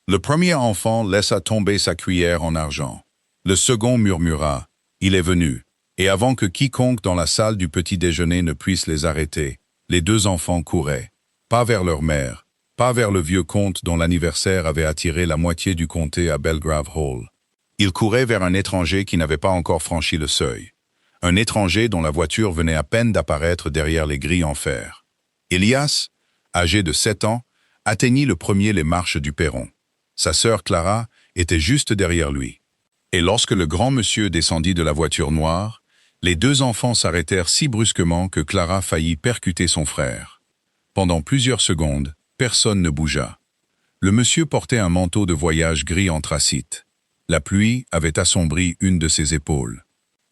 Le premier enfant laissa tomber sa cuillère en argent. Le second murmura « Il est venu ». Et avant que quiconque dans la salle du petit déjeuner ne puisse les arrêter, les deux enfants couraient. Pas vers leur mère, pas vers le vieux comte dont l'anniversaire avait attiré la moitié du comté à Belgrave Hall. Ils couraient vers un étranger qui n'avait pas encore franchi le seuil. Un étranger dont la voiture venait à peine d'apparaître derrière les grilles en fer. Elias, âgé de 7 ans, atteignit le premier les marches du perron. Sa sœur Clara était juste derrière lui. Et lorsque le grand monsieur descendit de la voiture noire, les deux enfants s'arrêtèrent si brusquement que Clara faillit percuter son frère. Pendant plusieurs secondes, personne ne bougea. Le monsieur portait un manteau de voyage gris anthracite. La pluie avait assombri une de ses épaules.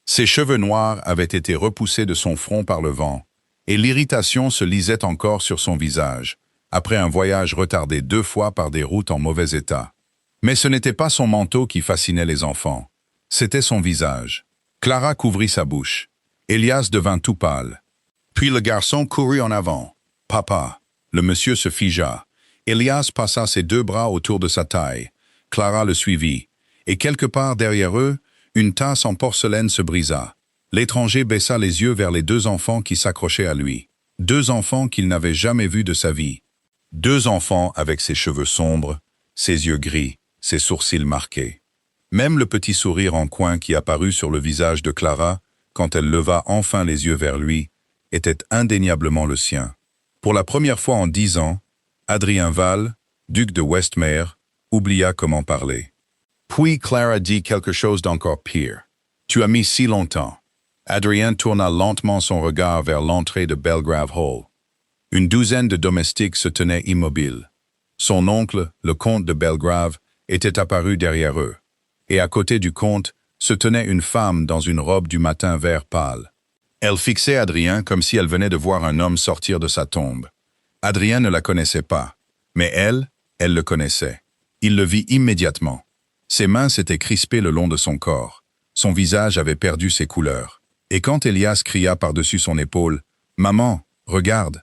Ses cheveux noirs avaient été repoussés de son front par le vent, et l'irritation se lisait encore sur son visage, après un voyage retardé 2 fois par des routes en mauvais état. Mais ce n'était pas son manteau qui fascinait les enfants, c'était son visage. Clara couvrit sa bouche. Elias devint tout pâle. Puis le garçon courut en avant. « Papa !» Le monsieur se figea. Elias passa ses 2 bras autour de sa taille. Clara le suivit. Et quelque part derrière eux, une tasse en porcelaine se brisa. L'étranger baissa les yeux vers les 2 enfants qui s'accrochaient à lui. 2 enfants qu'il n'avait jamais vus de sa vie. 2 enfants avec ses cheveux sombres, ses yeux gris, ses sourcils marqués. Même le petit sourire en coin qui apparut sur le visage de Clara, quand elle leva enfin les yeux vers lui, était indéniablement le sien. Pour la première fois en 10 ans, Adrien Val, duc de Westmere, oublia comment parler. Puis Clara dit quelque chose d'encore pire. « Tu as mis si longtemps. » Adrien tourna lentement son regard vers l'entrée de Belgrave Hall. Une douzaine de domestiques se tenaient immobiles. Son oncle, le comte de Belgrave, était apparu derrière eux. Et à côté du comte, se tenait une femme dans une robe du matin vert pâle. Elle fixait Adrien comme si elle venait de voir un homme sortir de sa tombe. Adrien ne la connaissait pas, mais elle le connaissait. Il le vit immédiatement. Ses mains s'étaient crispées le long de son corps. Son visage avait perdu ses couleurs. Et quand Elias cria par-dessus son épaule, « Maman, regarde !»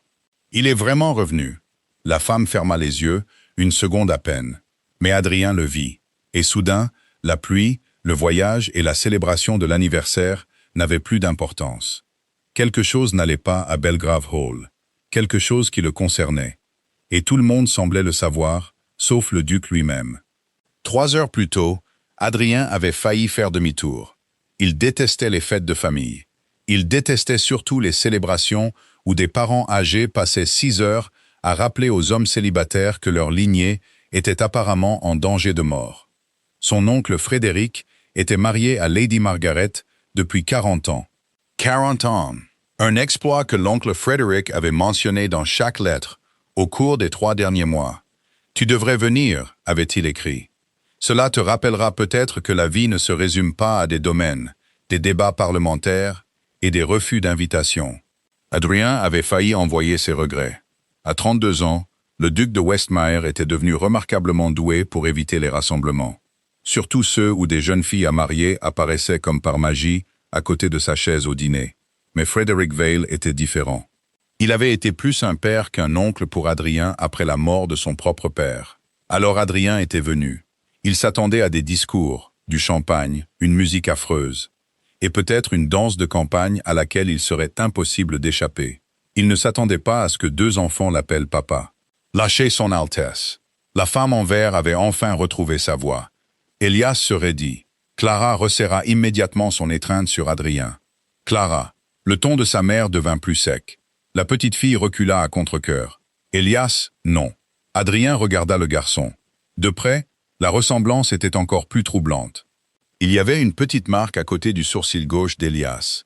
Il est vraiment revenu. La femme ferma les yeux, une seconde à peine. Mais Adrien le vit. Et soudain, la pluie, le voyage et la célébration de l'anniversaire n'avaient plus d'importance. Quelque chose n'allait pas à Belgrave Hall. Quelque chose qui le concernait. Et tout le monde semblait le savoir, sauf le duc lui-même. 3 heures plus tôt, Adrien avait failli faire demi-tour. Il détestait les fêtes de famille. Il détestait surtout les célébrations où des parents âgés passaient 6 heures à rappeler aux hommes célibataires que leur lignée était apparemment en danger de mort. Son oncle Frédéric était marié à Lady Margaret depuis 40 ans. 40 ans! Un exploit que l'oncle Frédéric avait mentionné dans chaque lettre au cours des 3 derniers mois. « Tu devrais venir », avait-il écrit. Cela te rappellera peut-être que la vie ne se résume pas à des domaines, des débats parlementaires et des refus d'invitation. Adrien avait failli envoyer ses regrets. À 32 ans, le duc de Westmere était devenu remarquablement doué pour éviter les rassemblements. Surtout ceux où des jeunes filles à marier apparaissaient comme par magie à côté de sa chaise au dîner. Mais Frederick Vale était différent. Il avait été plus un père qu'un oncle pour Adrien après la mort de son propre père. Alors Adrien était venu. Il s'attendait à des discours, du champagne, une musique affreuse, et peut-être une danse de campagne à laquelle il serait impossible d'échapper. Il ne s'attendait pas à ce que 2 enfants l'appellent papa. Lâchez son Altesse. La femme en vert avait enfin retrouvé sa voix. Elias se raidit. Clara resserra immédiatement son étreinte sur Adrien. Clara. Le ton de sa mère devint plus sec. La petite fille recula à contre-cœur. Elias, non. Adrien regarda le garçon. De près, la ressemblance était encore plus troublante. Il y avait une petite marque à côté du sourcil gauche d'Elias.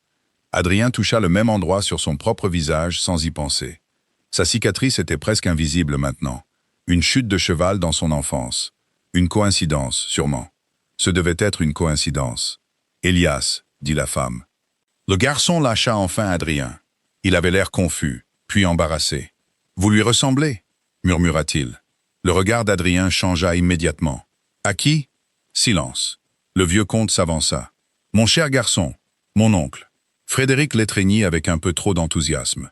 Adrien toucha le même endroit sur son propre visage sans y penser. Sa cicatrice était presque invisible maintenant. Une chute de cheval dans son enfance. Une coïncidence, sûrement. Ce devait être une coïncidence. Elias, dit la femme. Le garçon lâcha enfin Adrien. Il avait l'air confus, puis embarrassé. « Vous lui ressemblez » murmura-t-il. Le regard d'Adrien changea immédiatement. « À qui » Silence. Le vieux comte s'avança. « Mon cher garçon, mon oncle. » Frédéric l'étreignit avec un peu trop d'enthousiasme.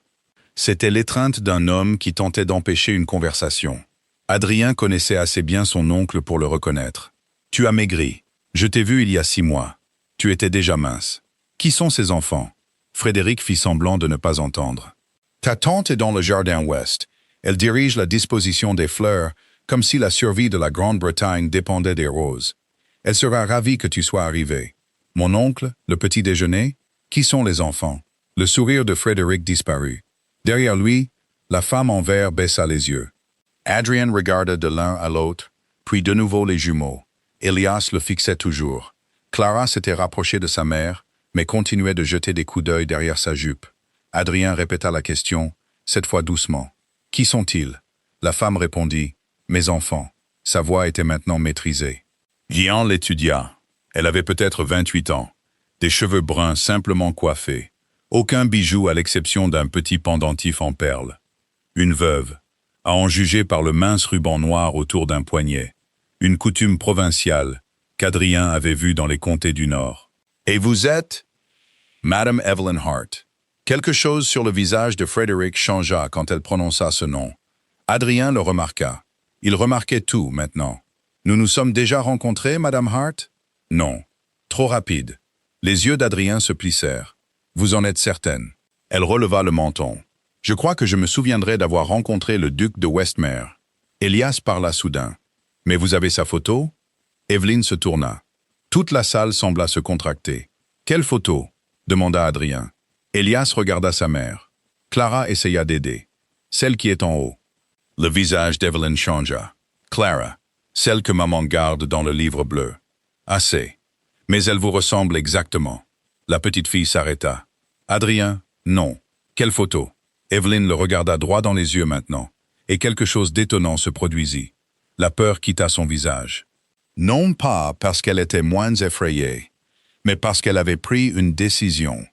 C'était l'étreinte d'un homme qui tentait d'empêcher une conversation. Adrien connaissait assez bien son oncle pour le reconnaître. « Tu as maigri. Je t'ai vu il y a 6 mois. Tu étais déjà mince. Qui sont ces enfants ?» Frédéric fit semblant de ne pas entendre. « Ta tante est dans le jardin ouest. Elle dirige la disposition des fleurs, comme si la survie de la Grande-Bretagne dépendait des roses. Elle sera ravie que tu sois arrivé. Mon oncle, le petit déjeuner, qui sont les enfants ?» Le sourire de Frédéric disparut. Derrière lui, la femme en vert baissa les yeux. Adrien regarda de l'un à l'autre, puis de nouveau les jumeaux. Elias le fixait toujours. Clara s'était rapprochée de sa mère, mais continuait de jeter des coups d'œil derrière sa jupe. Adrien répéta la question, cette fois doucement. « Qui sont-ils » La femme répondit, « Mes enfants ». Sa voix était maintenant maîtrisée. Guian l'étudia. Elle avait peut-être 28 ans. Des cheveux bruns simplement coiffés. Aucun bijou à l'exception d'un petit pendentif en perles. Une veuve, à en juger par le mince ruban noir autour d'un poignet. Une coutume provinciale qu'Adrien avait vue dans les comtés du Nord. « Et vous êtes » Madame Evelyn Hart. Quelque chose sur le visage de Frédéric changea quand elle prononça ce nom. Adrien le remarqua. Il remarquait tout maintenant. « Nous nous sommes déjà rencontrés, Madame Hart ?»« Non. Trop rapide. » Les yeux d'Adrien se plissèrent. « Vous en êtes certaine ?» Elle releva le menton. « Je crois que je me souviendrai d'avoir rencontré le duc de Westmere. » Elias parla soudain. « Mais vous avez sa photo ?» Evelyne se tourna. Toute la salle sembla se contracter. « Quelle photo ?» demanda Adrien. Elias regarda sa mère. Clara essaya d'aider. « Celle qui est en haut. » Le visage d'Evelyn changea. « Clara, celle que maman garde dans le livre bleu. »« Assez. Mais elle vous ressemble exactement. » La petite fille s'arrêta. « Adrien, non. Quelle photo ?» Evelyne le regarda droit dans les yeux maintenant, et quelque chose d'étonnant se produisit. La peur quitta son visage. Non pas parce qu'elle était moins effrayée, mais parce qu'elle avait pris une décision.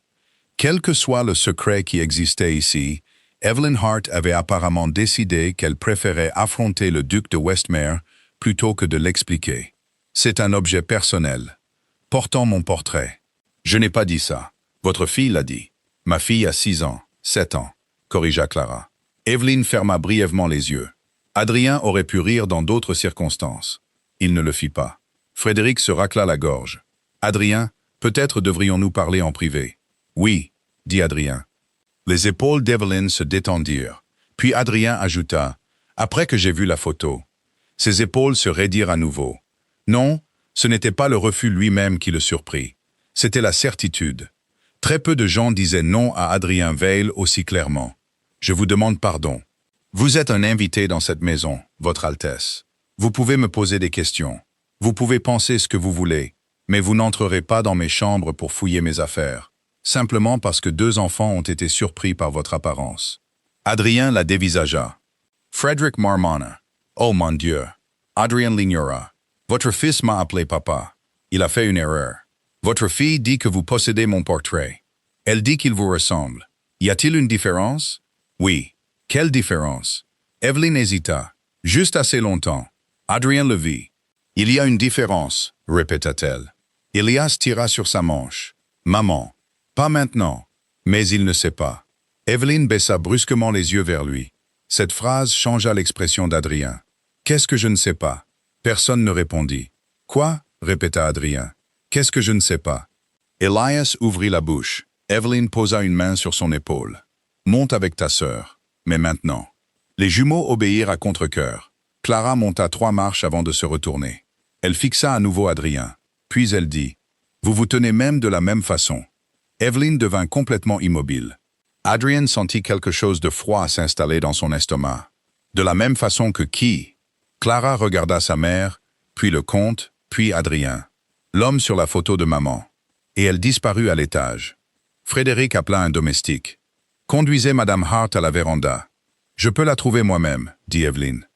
Quel que soit le secret qui existait ici, Evelyn Hart avait apparemment décidé qu'elle préférait affronter le duc de Westmere plutôt que de l'expliquer. C'est un objet personnel, portant mon portrait. Je n'ai pas dit ça. Votre fille l'a dit. Ma fille a 6 ans, 7 ans, corrigea Clara. Evelyne ferma brièvement les yeux. Adrien aurait pu rire dans d'autres circonstances. Il ne le fit pas. Frédéric se racla la gorge. Adrien, peut-être devrions-nous parler en privé. Oui, dit Adrien. Les épaules d'Evelyne se détendirent. Puis Adrien ajouta, après que j'ai vu la photo. Ses épaules se raidirent à nouveau. Non, ce n'était pas le refus lui-même qui le surprit. C'était la certitude. Très peu de gens disaient non à Adrien Veil aussi clairement. Je vous demande pardon. Vous êtes un invité dans cette maison, Votre Altesse. Vous pouvez me poser des questions. Vous pouvez penser ce que vous voulez, mais vous n'entrerez pas dans mes chambres pour fouiller mes affaires, simplement parce que 2 enfants ont été surpris par votre apparence. Adrien la dévisagea. Frédéric marmonna. Oh mon Dieu. Adrien l'ignora. Votre fils m'a appelé papa. Il a fait une erreur. Votre fille dit que vous possédez mon portrait. Elle dit qu'il vous ressemble. Y a-t-il une différence? Oui. Quelle différence? Evelyne hésita. Juste assez longtemps. Adrien le vit. Il y a une différence, répéta-t-elle. Elias tira sur sa manche. Maman. Pas maintenant. Mais il ne sait pas. Evelyne baissa brusquement les yeux vers lui. Cette phrase changea l'expression d'Adrien. Qu'est-ce que je ne sais pas? Personne ne répondit. Quoi? Répéta Adrien. Qu'est-ce que je ne sais pas? Elias ouvrit la bouche. Evelyne posa une main sur son épaule. Monte avec ta sœur. Mais maintenant. Les jumeaux obéirent à contre-cœur. Clara monta 3 marches avant de se retourner. Elle fixa à nouveau Adrien. Puis elle dit, « Vous vous tenez même de la même façon. » Evelyne devint complètement immobile. Adrien sentit quelque chose de froid s'installer dans son estomac. De la même façon que qui? Clara regarda sa mère, puis le comte, puis Adrien. L'homme sur la photo de maman. Et elle disparut à l'étage. Frédéric appela un domestique. « Conduisez Madame Hart à la véranda. »« Je peux la trouver moi-même, » dit Evelyne.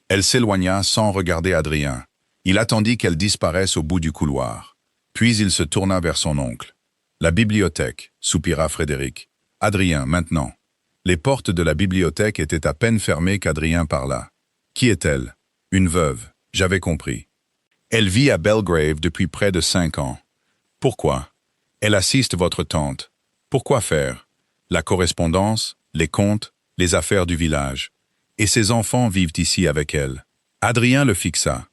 Elle s'éloigna sans regarder Adrien. Il attendit qu'elle disparaisse au bout du couloir. Puis il se tourna vers son oncle. « La bibliothèque, » soupira Frédéric. « Adrien, maintenant. » Les portes de la bibliothèque étaient à peine fermées qu'Adrien parla. « Qui est-elle? » « Une veuve. J'avais compris. » Elle vit à Belgrave depuis près de 5 ans. Pourquoi? Elle assiste votre tante. Pourquoi faire? La correspondance, les comptes, les affaires du village. Et ses enfants vivent ici avec elle. Adrien le fixa.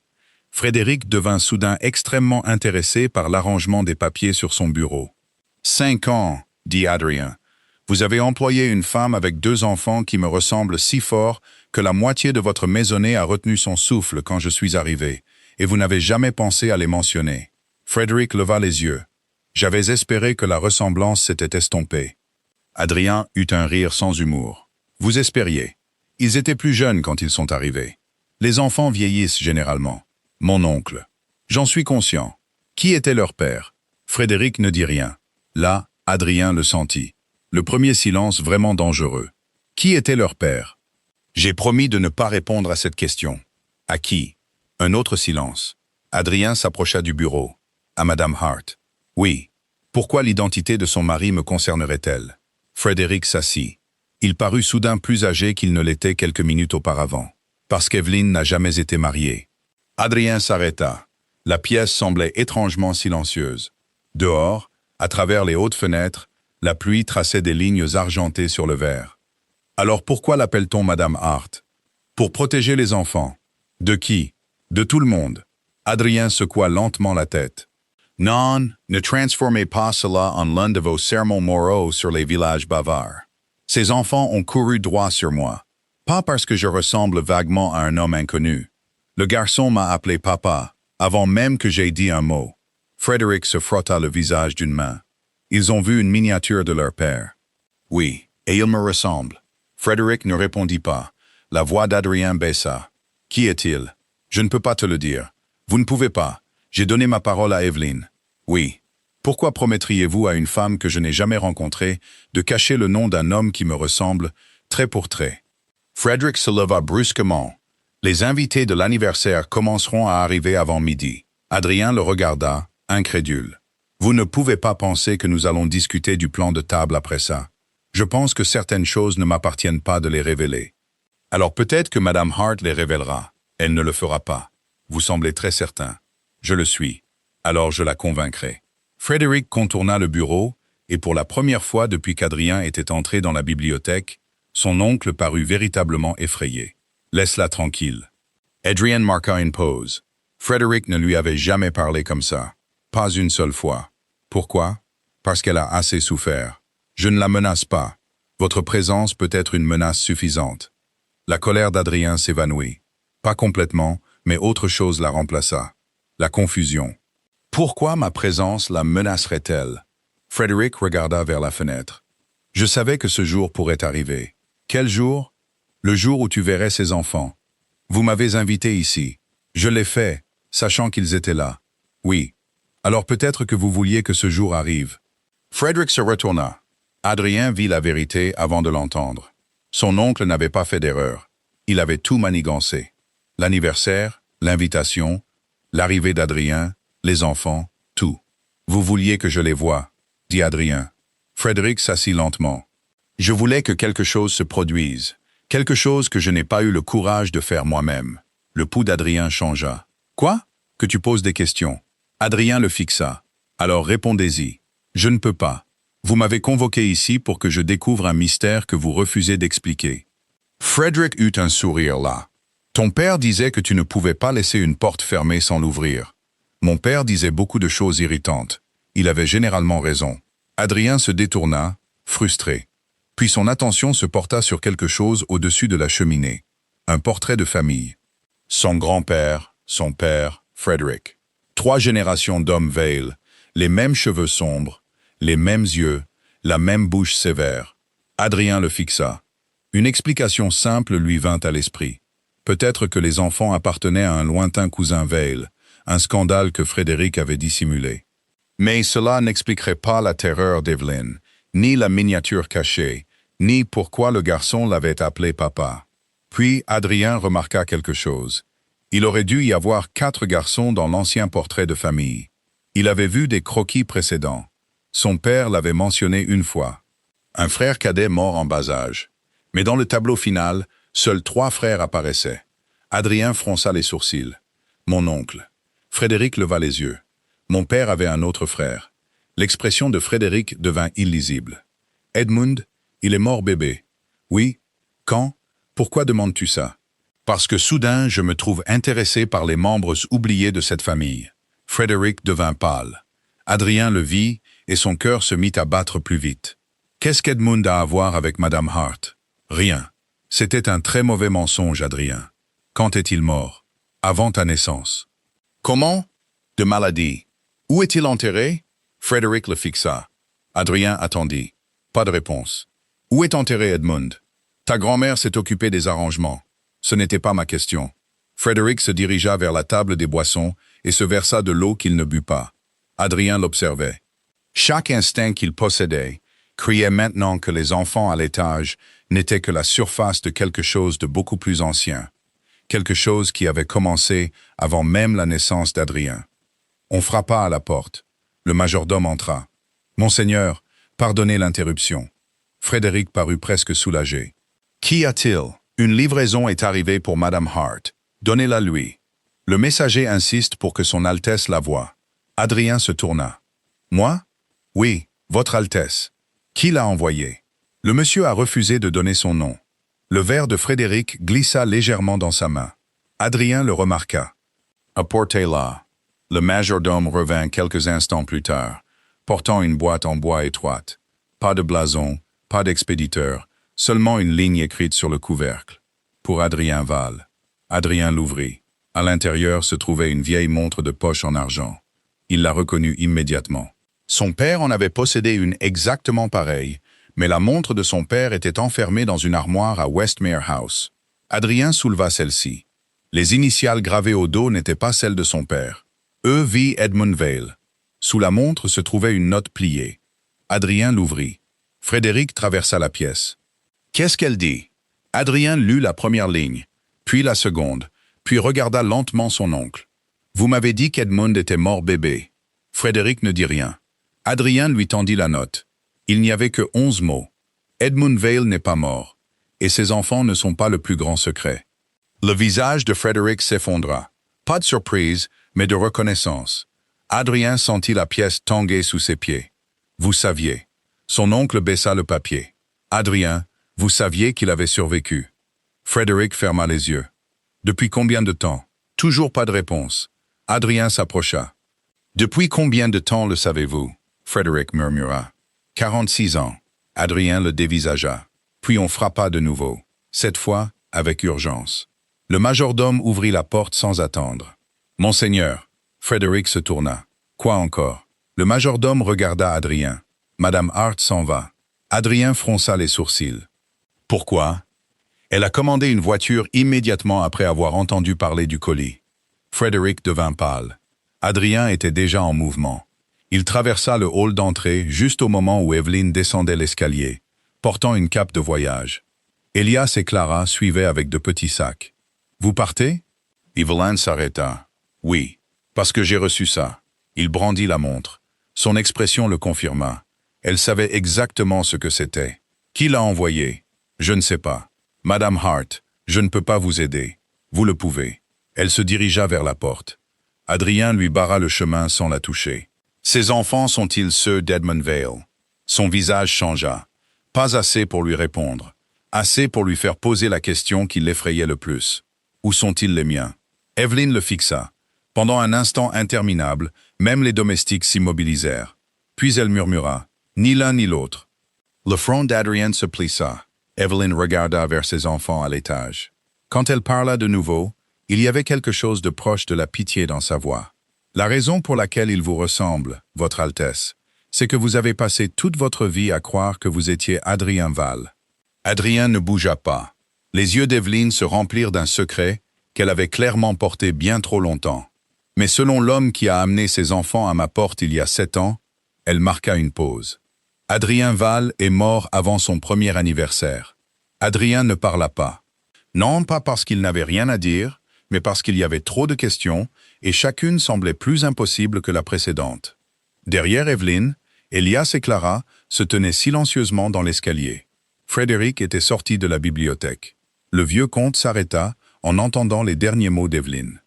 Frédéric devint soudain extrêmement intéressé par l'arrangement des papiers sur son bureau. « 5 ans, dit Adrien. Vous avez employé une femme avec 2 enfants qui me ressemblent si fort que la moitié de votre maisonnée a retenu son souffle quand je suis arrivé, et vous n'avez jamais pensé à les mentionner. » Frédéric leva les yeux. « J'avais espéré que la ressemblance s'était estompée. » Adrien eut un rire sans humour. « Vous espériez. Ils étaient plus jeunes quand ils sont arrivés. Les enfants vieillissent généralement. Mon oncle. J'en suis conscient. Qui était leur père? » Frédéric ne dit rien. Là, Adrien le sentit. Le premier silence vraiment dangereux. Qui était leur père? J'ai promis de ne pas répondre à cette question. À qui? Un autre silence. Adrien s'approcha du bureau. À Madame Hart. Oui. Pourquoi l'identité de son mari me concernerait-elle? Frédéric s'assit. Il parut soudain plus âgé qu'il ne l'était quelques minutes auparavant. Parce qu'Evelyne n'a jamais été mariée. Adrien s'arrêta. La pièce semblait étrangement silencieuse. Dehors, à travers les hautes fenêtres, la pluie traçait des lignes argentées sur le verre. Alors pourquoi l'appelle-t-on Madame Hart? Pour protéger les enfants. De qui? De tout le monde. Adrien secoua lentement la tête. Non, ne transformez pas cela en l'un de vos sermons moraux sur les villages bavards. Ces enfants ont couru droit sur moi. Pas parce que je ressemble vaguement à un homme inconnu. Le garçon m'a appelé papa, avant même que j'aie dit un mot. Frédéric se frotta le visage d'une main. Ils ont vu une miniature de leur père. Oui, et il me ressemble. Frédéric ne répondit pas. La voix d'Adrien baissa. Qui est-il? Je ne peux pas te le dire. Vous ne pouvez pas. J'ai donné ma parole à Evelyne. Oui. Pourquoi promettriez-vous à une femme que je n'ai jamais rencontrée de cacher le nom d'un homme qui me ressemble, trait pour trait? Frédéric se leva brusquement. Les invités de l'anniversaire commenceront à arriver avant midi. Adrien le regarda, incrédule. Vous ne pouvez pas penser que nous allons discuter du plan de table après ça. Je pense que certaines choses ne m'appartiennent pas de les révéler. Alors peut-être que Madame Hart les révélera. Elle ne le fera pas. Vous semblez très certain. Je le suis. Alors je la convaincrai. Frédéric contourna le bureau, et pour la première fois depuis qu'Adrien était entré dans la bibliothèque, son oncle parut véritablement effrayé. Laisse-la tranquille. Adrien marqua une pause. Frédéric ne lui avait jamais parlé comme ça. Pas une seule fois. Pourquoi? Parce qu'elle a assez souffert. Je ne la menace pas. Votre présence peut être une menace suffisante. La colère d'Adrien s'évanouit. Pas complètement, mais autre chose la remplaça. La confusion. Pourquoi ma présence la menacerait-elle? Frédéric regarda vers la fenêtre. Je savais que ce jour pourrait arriver. Quel jour? Le jour où tu verrais ces enfants. Vous m'avez invité ici. Je l'ai fait, sachant qu'ils étaient là. Oui. Alors peut-être que vous vouliez que ce jour arrive. Frédéric se retourna. Adrien vit la vérité avant de l'entendre. Son oncle n'avait pas fait d'erreur. Il avait tout manigancé. L'anniversaire, l'invitation, l'arrivée d'Adrien, les enfants, tout. Vous vouliez que je les voie, dit Adrien. Frédéric s'assit lentement. Je voulais que quelque chose se produise, quelque chose que je n'ai pas eu le courage de faire moi-même. Le pouls d'Adrien changea. Quoi? Que tu poses des questions. Adrien le fixa. Alors répondez-y. Je ne peux pas. Vous m'avez convoqué ici pour que je découvre un mystère que vous refusez d'expliquer. Frédéric eut un sourire là. Ton père disait que tu ne pouvais pas laisser une porte fermée sans l'ouvrir. Mon père disait beaucoup de choses irritantes. Il avait généralement raison. Adrien se détourna, frustré. Puis son attention se porta sur quelque chose au-dessus de la cheminée. Un portrait de famille. Son grand-père, son père, Frédéric. 3 générations d'hommes Vale, les mêmes cheveux sombres, les mêmes yeux, la même bouche sévère. Adrien le fixa. Une explication simple lui vint à l'esprit. Peut-être que les enfants appartenaient à un lointain cousin Vale, un scandale que Frédéric avait dissimulé. Mais cela n'expliquerait pas la terreur d'Evelyne, ni la miniature cachée, ni pourquoi le garçon l'avait appelé papa. Puis Adrien remarqua quelque chose. Il aurait dû y avoir 4 garçons dans l'ancien portrait de famille. Il avait vu des croquis précédents. Son père l'avait mentionné une fois. Un frère cadet mort en bas âge. Mais dans le tableau final, seuls 3 frères apparaissaient. Adrien fronça les sourcils. Mon oncle. Frédéric leva les yeux. Mon père avait un autre frère. L'expression de Frédéric devint illisible. Edmund, il est mort bébé. Oui? Quand? Pourquoi demandes-tu ça? Parce que soudain, je me trouve intéressé par les membres oubliés de cette famille. Frédéric devint pâle. Adrien le vit, et son cœur se mit à battre plus vite. Qu'est-ce qu'Edmund a à voir avec Madame Hart? Rien. C'était un très mauvais mensonge, Adrien. Quand est-il mort? Avant ta naissance. Comment? De maladie. Où est-il enterré? Frédéric le fixa. Adrien attendit. Pas de réponse. Où est enterré Edmund? Ta grand-mère s'est occupée des arrangements. Ce n'était pas ma question. Frédéric se dirigea vers la table des boissons et se versa de l'eau qu'il ne but pas. Adrien l'observait. Chaque instinct qu'il possédait criait maintenant que les enfants à l'étage n'étaient que la surface de quelque chose de beaucoup plus ancien, quelque chose qui avait commencé avant même la naissance d'Adrien. On frappa à la porte. Le majordome entra. « Monseigneur, pardonnez l'interruption. » Frédéric parut presque soulagé. « Qu'y a-t-il? Une livraison est arrivée pour Madame Hart. Donnez-la lui. » Le messager insiste pour que son Altesse la voie. Adrien se tourna. « Moi? Oui, Votre Altesse. Qui l'a envoyé? » Le monsieur a refusé de donner son nom. Le verre de Frédéric glissa légèrement dans sa main. Adrien le remarqua. « Apportez-la. » Le majordome revint quelques instants plus tard, portant une boîte en bois étroite. Pas de blason, pas d'expéditeur, seulement une ligne écrite sur le couvercle. Pour Adrien Val. Adrien l'ouvrit. À l'intérieur se trouvait une vieille montre de poche en argent. Il la reconnut immédiatement. Son père en avait possédé une exactement pareille, mais la montre de son père était enfermée dans une armoire à Westmere House. Adrien souleva celle-ci. Les initiales gravées au dos n'étaient pas celles de son père. E.V. Edmund Vale. Sous la montre se trouvait une note pliée. Adrien l'ouvrit. Frédéric traversa la pièce. « Qu'est-ce qu'elle dit ?» Adrien lut la première ligne, puis la seconde, puis regarda lentement son oncle. « Vous m'avez dit qu'Edmund était mort bébé. » Frédéric ne dit rien. Adrien lui tendit la note. Il n'y avait que 11 mots. Edmund Vale n'est pas mort, et ses enfants ne sont pas le plus grand secret. Le visage de Frédéric s'effondra. Pas de surprise, mais de reconnaissance. Adrien sentit la pièce tanguer sous ses pieds. Vous saviez. Son oncle baissa le papier. Adrien, vous saviez qu'il avait survécu. Frédéric ferma les yeux. Depuis combien de temps? Toujours pas de réponse. Adrien s'approcha. Depuis combien de temps le savez-vous? Frédéric murmura. 46 ans. Adrien le dévisagea. Puis on frappa de nouveau. Cette fois, avec urgence. Le majordome ouvrit la porte sans attendre. Monseigneur. Frédéric se tourna. Quoi encore? Le majordome regarda Adrien. Madame Hart s'en va. Adrien fronça les sourcils. Pourquoi? Elle a commandé une voiture immédiatement après avoir entendu parler du colis. Frédéric devint pâle. Adrien était déjà en mouvement. Il traversa le hall d'entrée juste au moment où Evelyne descendait l'escalier, portant une cape de voyage. Elias et Clara suivaient avec de petits sacs. « Vous partez » Evelyne s'arrêta. « Oui, parce que j'ai reçu ça. » Il brandit la montre. Son expression le confirma. Elle savait exactement ce que c'était. Qui l'a envoyé? Je ne sais pas. Madame Hart, je ne peux pas vous aider. Vous le pouvez. Elle se dirigea vers la porte. Adrien lui barra le chemin sans la toucher. Ses enfants sont-ils ceux d'Edmund Vale? Son visage changea. Pas assez pour lui répondre. Assez pour lui faire poser la question qui l'effrayait le plus. Où sont-ils les miens? Evelyne le fixa. Pendant un instant interminable, même les domestiques s'immobilisèrent. Puis elle murmura. Ni l'un ni l'autre. Le front d'Adrien se plissa. Evelyne regarda vers ses enfants à l'étage. Quand elle parla de nouveau, il y avait quelque chose de proche de la pitié dans sa voix. La raison pour laquelle il vous ressemble, Votre Altesse, c'est que vous avez passé toute votre vie à croire que vous étiez Adrien Val. Adrien ne bougea pas. Les yeux d'Evelyne se remplirent d'un secret qu'elle avait clairement porté bien trop longtemps. Mais selon l'homme qui a amené ses enfants à ma porte il y a 7 ans, elle marqua une pause. Adrien Val est mort avant son premier anniversaire. Adrien ne parla pas. Non pas parce qu'il n'avait rien à dire, mais parce qu'il y avait trop de questions, et chacune semblait plus impossible que la précédente. Derrière Evelyne, Elias et Clara se tenaient silencieusement dans l'escalier. Frédéric était sorti de la bibliothèque. Le vieux comte s'arrêta en entendant les derniers mots d'Evelyne.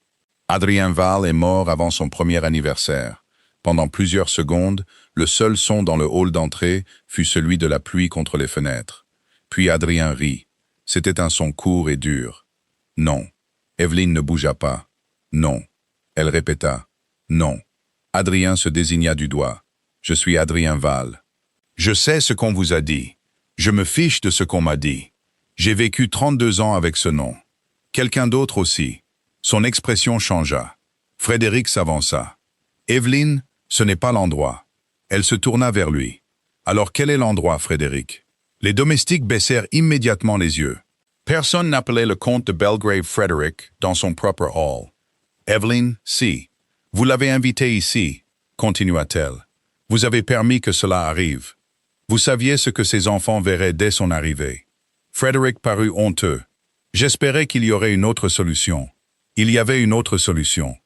Adrien Val est mort avant son premier anniversaire. Pendant plusieurs secondes, le seul son dans le hall d'entrée fut celui de la pluie contre les fenêtres. Puis Adrien rit. C'était un son court et dur. Non. Evelyne ne bougea pas. Non. Elle répéta. Non. Adrien se désigna du doigt. Je suis Adrien Val. Je sais ce qu'on vous a dit. Je me fiche de ce qu'on m'a dit. J'ai vécu 32 ans avec ce nom. Quelqu'un d'autre aussi. Son expression changea. Frédéric s'avança. Evelyne, ce n'est pas l'endroit. Elle se tourna vers lui. Alors quel est l'endroit, Frédéric? Les domestiques baissèrent immédiatement les yeux. Personne n'appelait le comte de Belgrave Frédéric dans son propre hall. Evelyne, si. Vous l'avez invité ici, continua-t-elle. Vous avez permis que cela arrive. Vous saviez ce que ses enfants verraient dès son arrivée. Frédéric parut honteux. J'espérais qu'il y aurait une autre solution. Il y avait une autre solution.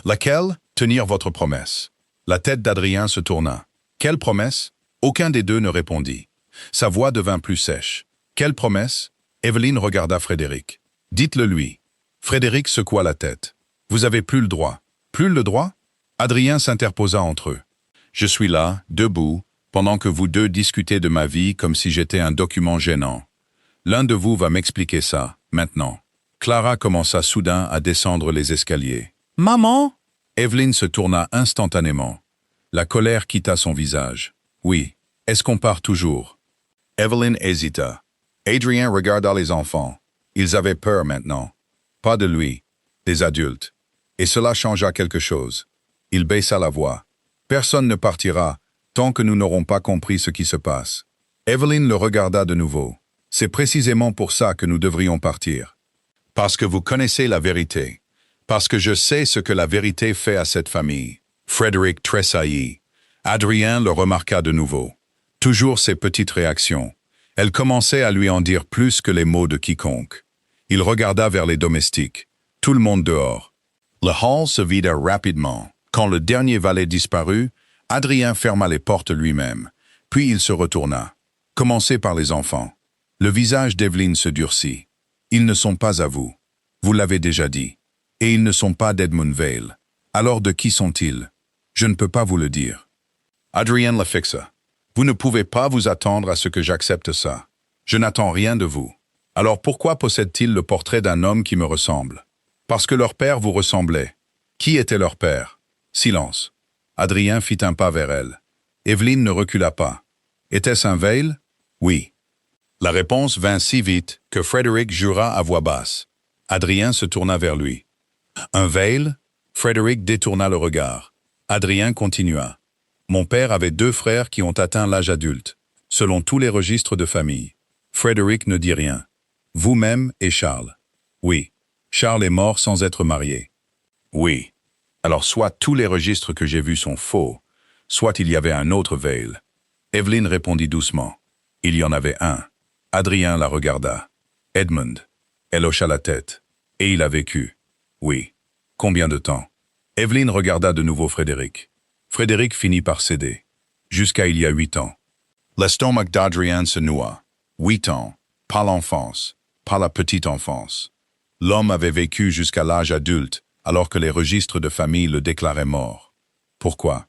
Laquelle? Tenir votre promesse. La tête d'Adrien se tourna. Quelle promesse? Aucun des deux ne répondit. Sa voix devint plus sèche. Quelle promesse? Evelyne regarda Frédéric. Dites-le lui. Frédéric secoua la tête. Vous avez plus le droit. Plus le droit? Adrien s'interposa entre eux. Je suis là, debout, pendant que vous deux discutez de ma vie comme si j'étais un document gênant. L'un de vous va m'expliquer ça, maintenant. Clara commença soudain à descendre les escaliers. Maman? Evelyne se tourna instantanément. La colère quitta son visage. Oui, est-ce qu'on part toujours? Evelyne hésita. Adrien regarda les enfants. Ils avaient peur maintenant. Pas de lui, des adultes. Et cela changea quelque chose. Il baissa la voix. Personne ne partira tant que nous n'aurons pas compris ce qui se passe. Evelyne le regarda de nouveau. C'est précisément pour ça que nous devrions partir. Parce que vous connaissez la vérité. Parce que je sais ce que la vérité fait à cette famille. Frédéric tressaillit. Adrien le remarqua de nouveau. Toujours ces petites réactions. Elles commençaient à lui en dire plus que les mots de quiconque. Il regarda vers les domestiques. Tout le monde dehors. Le hall se vida rapidement. Quand le dernier valet disparut, Adrien ferma les portes lui-même. Puis il se retourna. Commencez par les enfants. Le visage d'Evelyne se durcit. Ils ne sont pas à vous. Vous l'avez déjà dit. Et ils ne sont pas d'Edmund Vale. Alors de qui sont-ils? Je ne peux pas vous le dire. Adrien le fixa. Vous ne pouvez pas vous attendre à ce que j'accepte ça. Je n'attends rien de vous. Alors pourquoi possède-t-il le portrait d'un homme qui me ressemble? Parce que leur père vous ressemblait. Qui était leur père? Silence. Adrien fit un pas vers elle. Evelyne ne recula pas. Était-ce un Vale? Oui. La réponse vint si vite que Frédéric jura à voix basse. Adrien se tourna vers lui. Un Vale? Frédéric détourna le regard. Adrien continua. Mon père avait 2 frères qui ont atteint l'âge adulte, selon tous les registres de famille. Frédéric ne dit rien. Vous-même et Charles. Oui. Charles est mort sans être marié. Oui. Alors soit tous les registres que j'ai vus sont faux, soit il y avait un autre Vale. Evelyne répondit doucement. Il y en avait un. Adrien la regarda. Edmund. Elle hocha la tête. Et il a vécu. Oui. Combien de temps? Evelyne regarda de nouveau Frédéric. Frédéric finit par céder. Jusqu'à il y a 8 ans. L'estomac d'Adrien se noua. 8 ans. Pas l'enfance. Pas la petite enfance. L'homme avait vécu jusqu'à l'âge adulte, alors que les registres de famille le déclaraient mort. Pourquoi?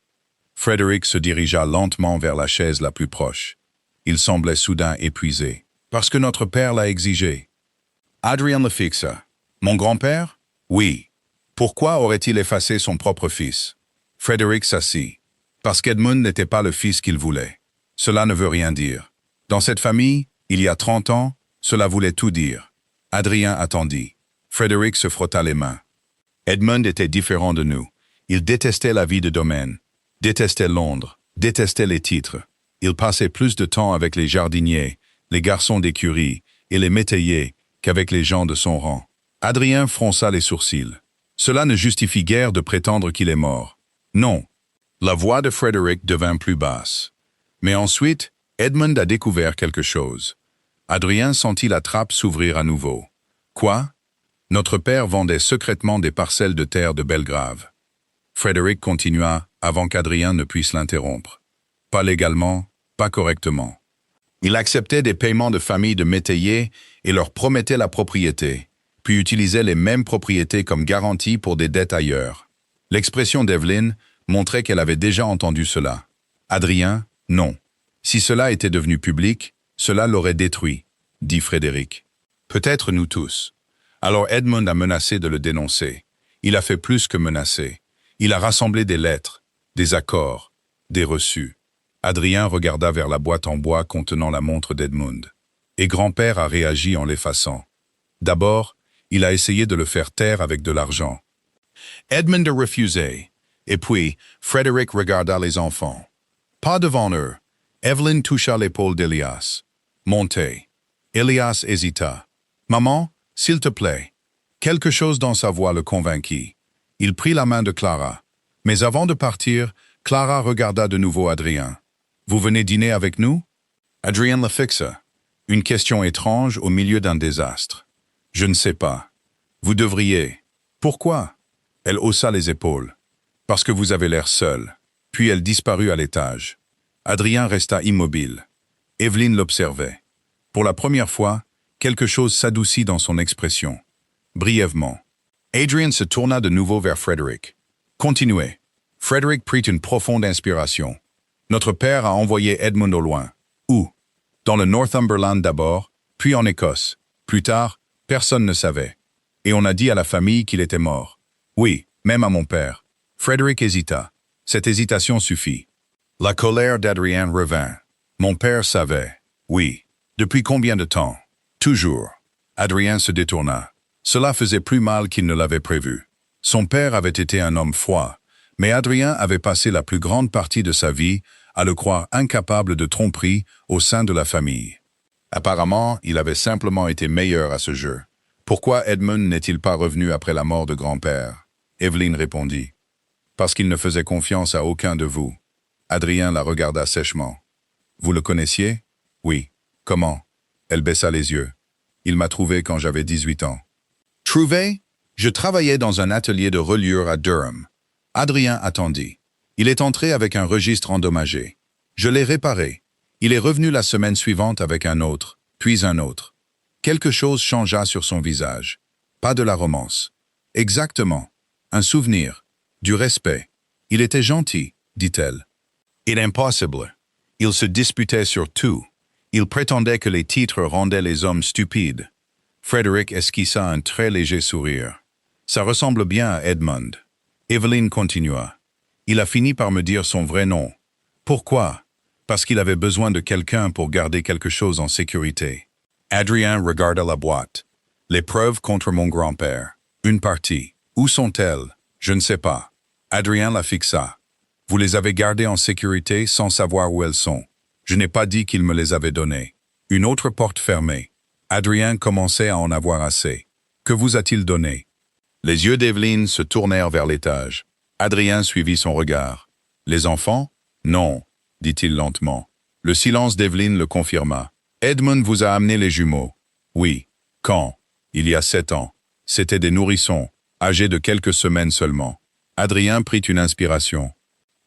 Frédéric se dirigea lentement vers la chaise la plus proche. Il semblait soudain épuisé. Parce que notre père l'a exigé. Adrien le fixa. Mon grand-père? Oui. Pourquoi aurait-il effacé son propre fils? Frédéric s'assit. Parce qu'Edmund n'était pas le fils qu'il voulait. Cela ne veut rien dire. Dans cette famille, il y a 30 ans, cela voulait tout dire. Adrien attendit. Frédéric se frotta les mains. Edmund était différent de nous. Il détestait la vie de domaine, détestait Londres, détestait les titres. Il passait plus de temps avec les jardiniers, les garçons d'écurie et les métayers qu'avec les gens de son rang. Adrien fronça les sourcils. Cela ne justifie guère de prétendre qu'il est mort. Non. La voix de Frédéric devint plus basse. Mais ensuite, Edmund a découvert quelque chose. Adrien sentit la trappe s'ouvrir à nouveau. Quoi? Notre père vendait secrètement des parcelles de terre de Belgrave. Frédéric continua avant qu'Adrien ne puisse l'interrompre. Pas légalement, pas correctement. Il acceptait des paiements de familles de métayers et leur promettait la propriété, puis utilisait les mêmes propriétés comme garantie pour des dettes ailleurs. L'expression d'Evelyne montrait qu'elle avait déjà entendu cela. Adrien, non. Si cela était devenu public, cela l'aurait détruit, dit Frédéric. Peut-être nous tous. Alors Edmund a menacé de le dénoncer. Il a fait plus que menacer. Il a rassemblé des lettres, des accords, des reçus. Adrien regarda vers la boîte en bois contenant la montre d'Edmund. Et grand-père a réagi en l'effaçant. D'abord, il a essayé de le faire taire avec de l'argent. Edmund a refusé. Et puis, Frédéric regarda les enfants. Pas devant eux. Evelyn toucha l'épaule d'Elias. Montez. Elias hésita. Maman, s'il te plaît. Quelque chose dans sa voix le convainquit. Il prit la main de Clara. Mais avant de partir, Clara regarda de nouveau Adrien. Vous venez dîner avec nous? Adrien la fixa. Une question étrange au milieu d'un désastre. Je ne sais pas. Vous devriez. Pourquoi? Elle haussa les épaules. Parce que vous avez l'air seul. Puis elle disparut à l'étage. Adrien resta immobile. Evelyne l'observait. Pour la première fois, quelque chose s'adoucit dans son expression. Brièvement. Adrien se tourna de nouveau vers Frédéric. Continuez. Frédéric prit une profonde inspiration. Notre père a envoyé Edmund au loin. Où? Dans le Northumberland d'abord, puis en Écosse. Plus tard, personne ne savait. Et on a dit à la famille qu'il était mort. Oui, même à mon père. Frédéric hésita. Cette hésitation suffit. La colère d'Adrien revint. Mon père savait. Oui. Depuis combien de temps? Toujours. Adrien se détourna. Cela faisait plus mal qu'il ne l'avait prévu. Son père avait été un homme froid, mais Adrien avait passé la plus grande partie de sa vie à le croire incapable de tromperie au sein de la famille. Apparemment, il avait simplement été meilleur à ce jeu. Pourquoi Edmund n'est-il pas revenu après la mort de grand-père? Evelyne répondit. Parce qu'il ne faisait confiance à aucun de vous. Adrien la regarda sèchement. Vous le connaissiez? Oui. Comment? Elle baissa les yeux. Il m'a trouvé quand j'avais 18 ans. Trouvé? Je travaillais dans un atelier de reliure à Durham. Adrien attendit. Il est entré avec un registre endommagé. Je l'ai réparé. Il est revenu la semaine suivante avec un autre, puis un autre. Quelque chose changea sur son visage. Pas de la romance. Exactement. Un souvenir. Du respect. Il était gentil, dit-elle. Il est impossible. Il se disputait sur tout. Il prétendait que les titres rendaient les hommes stupides. Frédéric esquissa un très léger sourire. Ça ressemble bien à Edmund. Evelyne continua. Il a fini par me dire son vrai nom. Pourquoi? Parce qu'il avait besoin de quelqu'un pour garder quelque chose en sécurité. Adrien regarda la boîte. Les preuves contre mon grand-père. Une partie. Où sont-elles? Je ne sais pas. Adrien la fixa. Vous les avez gardées en sécurité sans savoir où elles sont. Je n'ai pas dit qu'il me les avait données. Une autre porte fermée. Adrien commençait à en avoir assez. Que vous a-t-il donné? Les yeux d'Evelyne se tournèrent vers l'étage. Adrien suivit son regard. Les enfants? Non, dit-il lentement. Le silence d'Evelyne le confirma. Edmund vous a amené les jumeaux. Oui. Quand? Il y a 7 ans. C'étaient des nourrissons, âgés de quelques semaines seulement. Adrien prit une inspiration.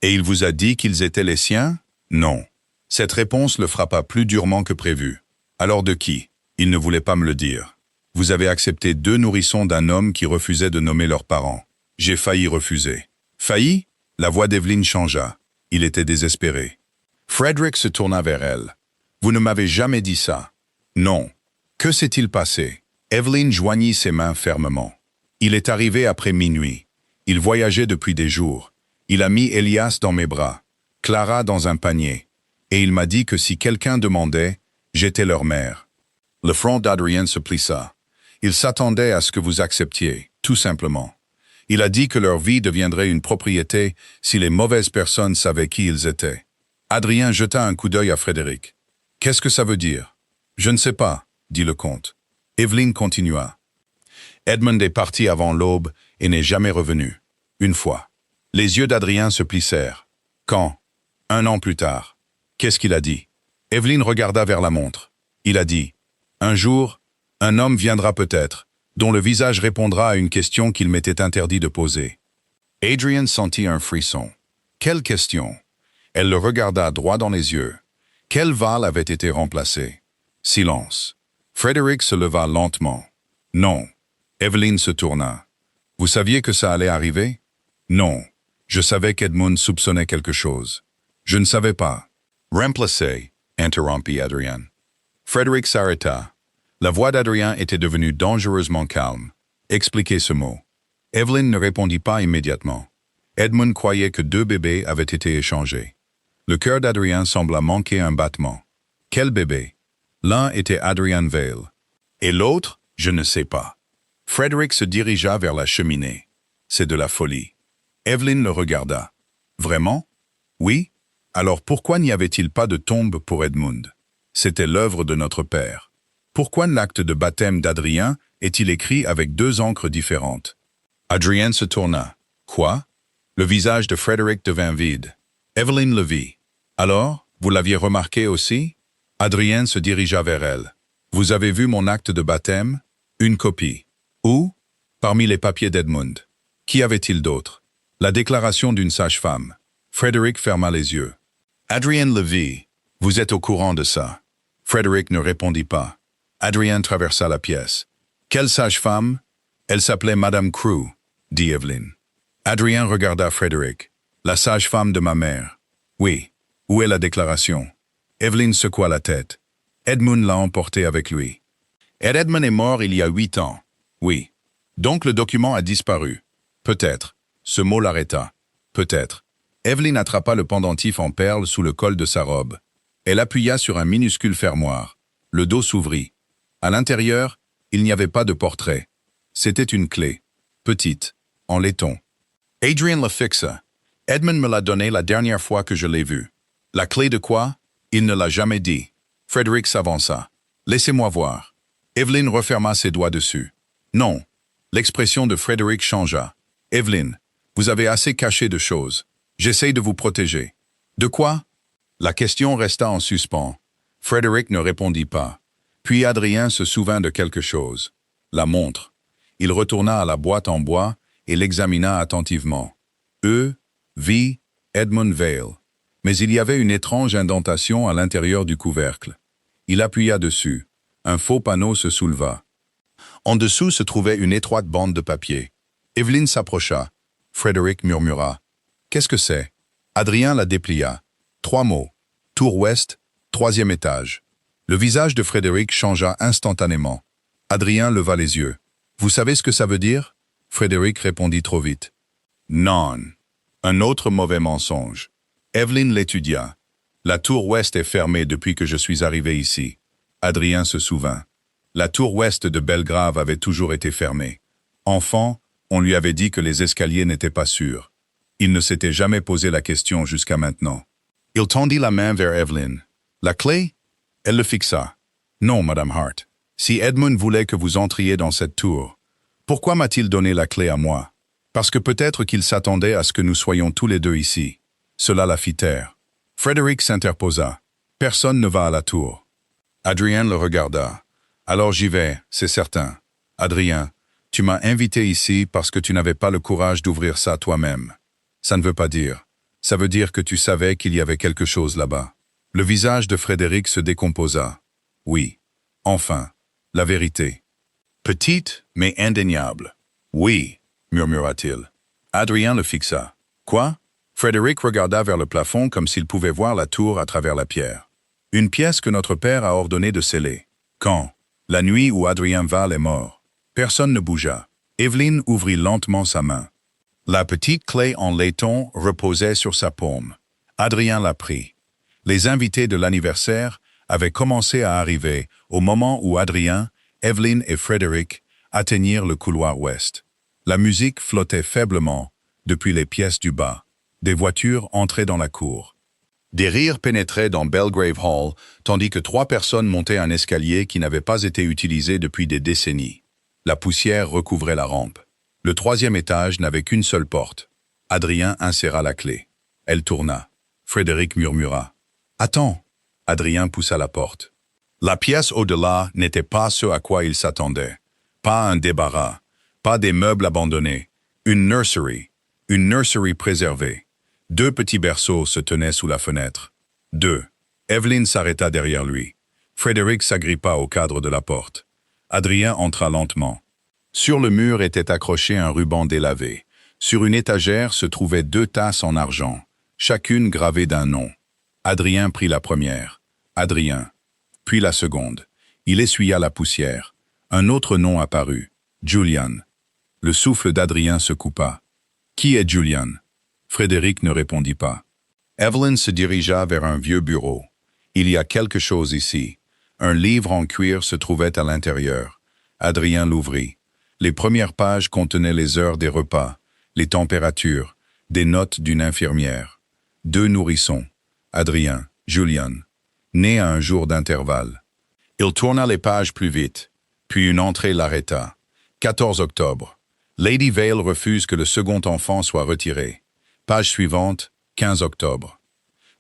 Et il vous a dit qu'ils étaient les siens? Non. Cette réponse le frappa plus durement que prévu. Alors de qui? Il ne voulait pas me le dire. Vous avez accepté 2 nourrissons d'un homme qui refusait de nommer leurs parents. J'ai failli refuser. Failli? La voix d'Evelyne changea. Il était désespéré. Frédéric se tourna vers elle. Vous ne m'avez jamais dit ça. Non. Que s'est-il passé? Evelyne joignit ses mains fermement. Il est arrivé après minuit. Il voyageait depuis des jours. Il a mis Elias dans mes bras, Clara dans un panier. Et il m'a dit que si quelqu'un demandait, j'étais leur mère. Le front d'Adrien se plissa. Il s'attendait à ce que vous acceptiez, tout simplement. Il a dit que leur vie deviendrait une propriété si les mauvaises personnes savaient qui ils étaient. Adrien jeta un coup d'œil à Frédéric. Qu'est-ce que ça veut dire? Je ne sais pas, dit le comte. Evelyne continua. Edmund est parti avant l'aube et n'est jamais revenu. Une fois. Les yeux d'Adrien se plissèrent. Quand? 1 an plus tard. Qu'est-ce qu'il a dit? Evelyne regarda vers la montre. Il a dit, un jour, un homme viendra peut-être, dont le visage répondra à une question qu'il m'était interdit de poser. Adrien sentit un frisson. Quelle question? Elle le regarda droit dans les yeux. Quel val avait été remplacé? Silence. Frédéric se leva lentement. Non. Evelyne se tourna. Vous saviez que ça allait arriver? Non. Je savais qu'Edmund soupçonnait quelque chose. Je ne savais pas. Remplacé, interrompit Adrien. Frédéric s'arrêta. La voix d'Adrien était devenue dangereusement calme. Expliquez ce mot. Evelyn ne répondit pas immédiatement. Edmund croyait que 2 bébés avaient été échangés. Le cœur d'Adrien sembla manquer un battement. Quel bébé? L'un était Adrian Vale. Et l'autre, je ne sais pas. Frederick se dirigea vers la cheminée. C'est de la folie. Evelyn le regarda. Vraiment? Oui? Alors pourquoi n'y avait-il pas de tombe pour Edmund? C'était l'œuvre de notre père. Pourquoi l'acte de baptême d'Adrien est-il écrit avec 2 encres différentes? Adrien se tourna. Quoi? Le visage de Frederick devint vide. Evelyn le vit. Alors, vous l'aviez remarqué aussi? Adrien se dirigea vers elle. Vous avez vu mon acte de baptême? Une copie. Où? Parmi les papiers d'Edmund. Qui avait-il d'autre? La déclaration d'une sage-femme. Frederick ferma les yeux. Adrien le vit. Vous êtes au courant de ça? Frederick ne répondit pas. Adrien traversa la pièce. Quelle sage-femme? Elle s'appelait Madame Crew, dit Evelyn. Adrien regarda Frederick. La sage-femme de ma mère. Oui. Où est la déclaration? Evelyn secoua la tête. Edmund l'a emporté avec lui. Edmund est mort il y a 8 ans. Oui. Donc le document a disparu. Peut-être. Ce mot l'arrêta. Peut-être. Evelyn attrapa le pendentif en perles sous le col de sa robe. Elle appuya sur un minuscule fermoir. Le dos s'ouvrit. À l'intérieur, il n'y avait pas de portrait. C'était une clé. Petite. En laiton. Adrien la fixa. Edmund me l'a donnée la dernière fois que je l'ai vu. La clé de quoi? Il ne l'a jamais dit. Frederick s'avança. Laissez-moi voir. Evelyn referma ses doigts dessus. Non. L'expression de Frederick changea. Evelyn, vous avez assez caché de choses. J'essaye de vous protéger. De quoi? La question resta en suspens. Frederick ne répondit pas. Puis Adrien se souvint de quelque chose. La montre. Il retourna à la boîte en bois et l'examina attentivement. V. Edmund Vale. Mais il y avait une étrange indentation à l'intérieur du couvercle. Il appuya dessus. Un faux panneau se souleva. En dessous se trouvait une étroite bande de papier. Evelyn s'approcha. Frederick murmura. « Qu'est-ce que c'est » Adrien la déplia. 3 mots. Tour ouest, 3e étage. Le visage de Frederick changea instantanément. Adrien leva les yeux. « Vous savez ce que ça veut dire » Frederick répondit trop vite. « Non. » Un autre mauvais mensonge. Evelyn l'étudia. « La tour ouest est fermée depuis que je suis arrivé ici. » Adrien se souvint. La tour ouest de Belgrave avait toujours été fermée. Enfant, on lui avait dit que les escaliers n'étaient pas sûrs. Il ne s'était jamais posé la question jusqu'à maintenant. Il tendit la main vers Evelyn. « La clé » Elle le fixa. « Non, Madame Hart. Si Edmund voulait que vous entriez dans cette tour, pourquoi m'a-t-il donné la clé à moi? Parce que peut-être qu'il s'attendait à ce que nous soyons tous les deux ici. Cela la fit taire. » Frederick s'interposa. « Personne ne va à la tour. » Adrien le regarda. « Alors j'y vais, c'est certain. Adrien, tu m'as invité ici parce que tu n'avais pas le courage d'ouvrir ça toi-même. Ça ne veut pas dire. Ça veut dire que tu savais qu'il y avait quelque chose là-bas. » Le visage de Frederick se décomposa. « Oui. Enfin. La vérité. Petite, mais indéniable. »« Oui, » murmura-t-il. Adrien le fixa. « Quoi » Frederick regarda vers le plafond comme s'il pouvait voir la tour à travers la pierre. « Une pièce que notre père a ordonné de sceller. » Quand? La nuit où Adrien Vale est mort. Personne ne bougea. Evelyn ouvrit lentement sa main. La petite clé en laiton reposait sur sa paume. Adrien la prit. Les invités de l'anniversaire avaient commencé à arriver au moment où Adrien, Evelyn et Frederick atteignirent le couloir ouest. La musique flottait faiblement depuis les pièces du bas. Des voitures entraient dans la cour. Des rires pénétraient dans Belgrave Hall, tandis que 3 personnes montaient un escalier qui n'avait pas été utilisé depuis des décennies. La poussière recouvrait la rampe. Le 3e étage n'avait qu'une seule porte. Adrien inséra la clé. Elle tourna. Frederick murmura. « Attends !» Adrien poussa la porte. La pièce au-delà n'était pas ce à quoi il s'attendait. Pas un débarras, pas des meubles abandonnés. Une nursery préservée. 2 petits berceaux se tenaient sous la fenêtre. 2. Evelyn s'arrêta derrière lui. Frederick s'agrippa au cadre de la porte. Adrien entra lentement. Sur le mur était accroché un ruban délavé. Sur une étagère se trouvaient 2 tasses en argent, chacune gravée d'un nom. Adrien prit la première. Adrien. Puis la seconde. Il essuya la poussière. Un autre nom apparut. Julian. Le souffle d'Adrien se coupa. Qui est Julian? Frédéric ne répondit pas. Evelyn se dirigea vers un vieux bureau. Il y a quelque chose ici. Un livre en cuir se trouvait à l'intérieur. Adrien l'ouvrit. Les premières pages contenaient les heures des repas, les températures, des notes d'une infirmière. 2 nourrissons, Adrien, Julian, nés à un jour d'intervalle. Il tourna les pages plus vite, puis une entrée l'arrêta. 14 octobre. Lady Vale refuse que le second enfant soit retiré. Page suivante, 15 octobre.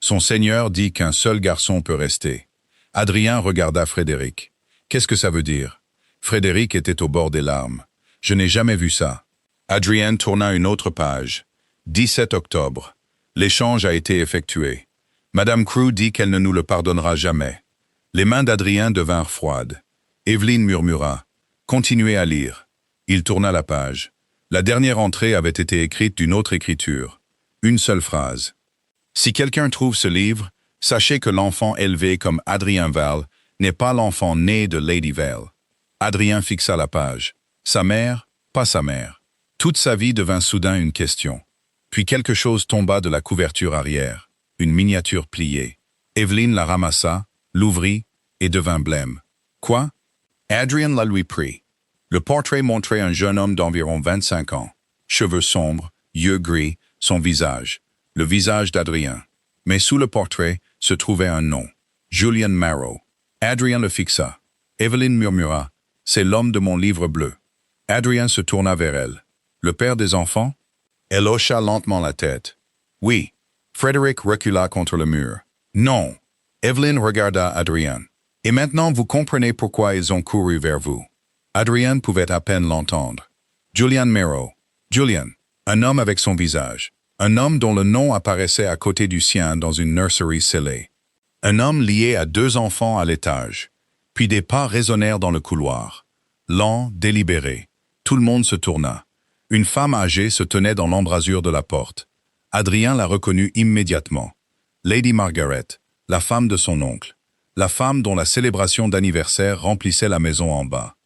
Son seigneur dit qu'un seul garçon peut rester. Adrien regarda Frédéric. Qu'est-ce que ça veut dire? Frédéric était au bord des larmes. Je n'ai jamais vu ça. Adrien tourna une autre page. 17 octobre. L'échange a été effectué. Madame Crew dit qu'elle ne nous le pardonnera jamais. Les mains d'Adrien devinrent froides. Evelyne murmura. Continuez à lire. Il tourna la page. La dernière entrée avait été écrite d'une autre écriture. Une seule phrase. Si quelqu'un trouve ce livre, sachez que l'enfant élevé comme Adrien Val n'est pas l'enfant né de Lady Vale. Adrien fixa la page. Sa mère, pas sa mère. Toute sa vie devint soudain une question. Puis quelque chose tomba de la couverture arrière. Une miniature pliée. Evelyne la ramassa, l'ouvrit et devint blême. Quoi? Adrien la lui prit. Le portrait montrait un jeune homme d'environ 25 ans. Cheveux sombres, yeux gris, son visage. Le visage d'Adrien. Mais sous le portrait se trouvait un nom. Julian Marrow. Adrien le fixa. Evelyne murmura. C'est l'homme de mon livre bleu. Adrien se tourna vers elle. Le père des enfants? Elle hocha lentement la tête. Oui. Frédéric recula contre le mur. Non. Evelyne regarda Adrien. Et maintenant vous comprenez pourquoi ils ont couru vers vous. Adrien pouvait à peine l'entendre. Julian Marrow. Julian. Un homme avec son visage. Un homme dont le nom apparaissait à côté du sien dans une nursery scellée. Un homme lié à 2 enfants à l'étage. Puis des pas résonnèrent dans le couloir. Lent, délibéré. Tout le monde se tourna. Une femme âgée se tenait dans l'embrasure de la porte. Adrien la reconnut immédiatement. Lady Margaret, la femme de son oncle. La femme dont la célébration d'anniversaire remplissait la maison en bas.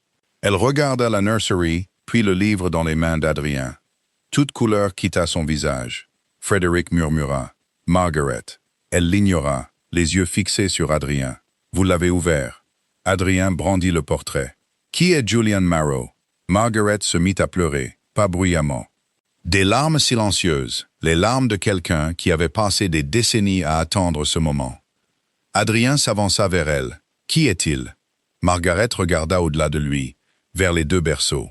Elle regarda la nursery, puis le livre dans les mains d'Adrien. Toute couleur quitta son visage. Frédéric murmura. Margaret. Elle l'ignora, les yeux fixés sur Adrien. Vous l'avez ouvert. Adrien brandit le portrait. Qui est Julian Marrow? Margaret se mit à pleurer, pas bruyamment. Des larmes silencieuses, les larmes de quelqu'un qui avait passé des décennies à attendre ce moment. Adrien s'avança vers elle. Qui est-il? Margaret regarda au-delà de lui, vers les 2 berceaux.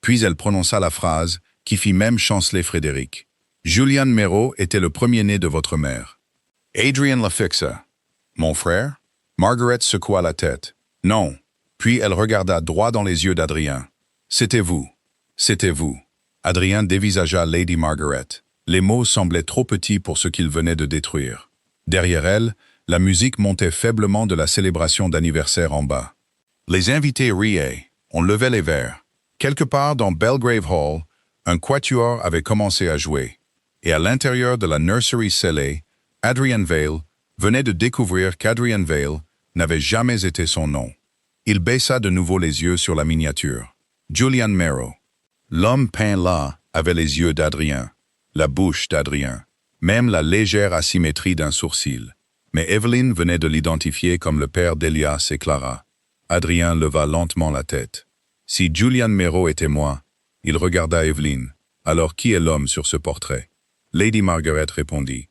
Puis elle prononça la phrase qui fit même chanceler Frédéric. Julian Marrow était le premier-né de votre mère. Adrien la fixa. Mon frère? Margaret secoua la tête. Non. Puis elle regarda droit dans les yeux d'Adrien. C'était vous. C'était vous. Adrien dévisagea Lady Margaret. Les mots semblaient trop petits pour ce qu'il venait de détruire. Derrière elle, la musique montait faiblement de la célébration d'anniversaire en bas. Les invités riaient. On levait les verres. Quelque part dans Belgrave Hall, un quatuor avait commencé à jouer. Et à l'intérieur de la nursery scellée, Adrien Vale venait de découvrir qu'Adrien Vale n'avait jamais été son nom. Il baissa de nouveau les yeux sur la miniature. Julian Marrow. L'homme peint là avait les yeux d'Adrien, la bouche d'Adrien, même la légère asymétrie d'un sourcil. Mais Evelyne venait de l'identifier comme le père d'Elias et Clara. Adrien leva lentement la tête. Si Julian Marrow était moi, il regarda Evelyne. Alors qui est l'homme sur ce portrait? Lady Margaret répondit.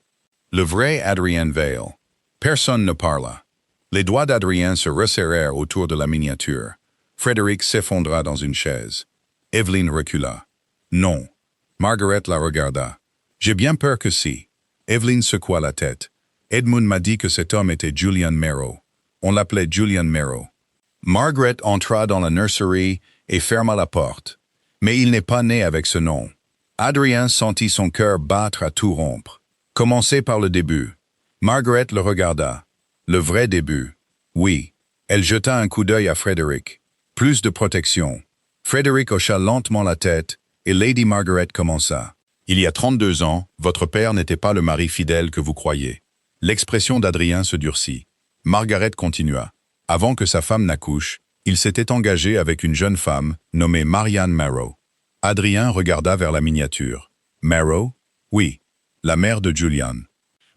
Le vrai Adrien Vale. Personne ne parla. Les doigts d'Adrien se resserrèrent autour de la miniature. Frédéric s'effondra dans une chaise. Evelyne recula. Non. Margaret la regarda. J'ai bien peur que si. Evelyne secoua la tête. Edmund m'a dit que cet homme était Julian Marrow. On l'appelait Julian Marrow. Margaret entra dans la nursery et ferma la porte. Mais il n'est pas né avec ce nom. Adrien sentit son cœur battre à tout rompre. Commencez par le début. Margaret le regarda. Le vrai début. Oui. Elle jeta un coup d'œil à Frédéric. Plus de protection. Frédéric hocha lentement la tête et Lady Margaret commença. Il y a 32 ans, votre père n'était pas le mari fidèle que vous croyez. L'expression d'Adrien se durcit. Margaret continua. Avant que sa femme n'accouche, il s'était engagé avec une jeune femme nommée Marianne Marrow. Adrien regarda vers la miniature. Marrow? Oui, la mère de Julian.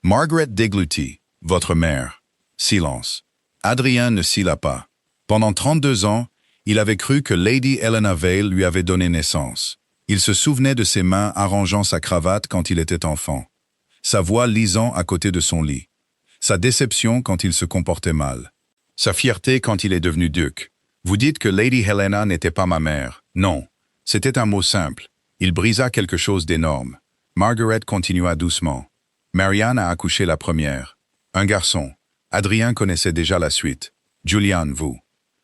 Margaret déglutit. Votre mère. Silence. Adrien ne cilla pas. Pendant 32 ans, il avait cru que Lady Helena Vale lui avait donné naissance. Il se souvenait de ses mains arrangeant sa cravate quand il était enfant, sa voix lisant à côté de son lit, sa déception quand il se comportait mal, sa fierté quand il est devenu duc. Vous dites que Lady Helena n'était pas ma mère. Non, c'était un mot simple. Il brisa quelque chose d'énorme. Margaret continua doucement. Marianne a accouché la première. Un garçon. Adrien connaissait déjà la suite. Julian, vous.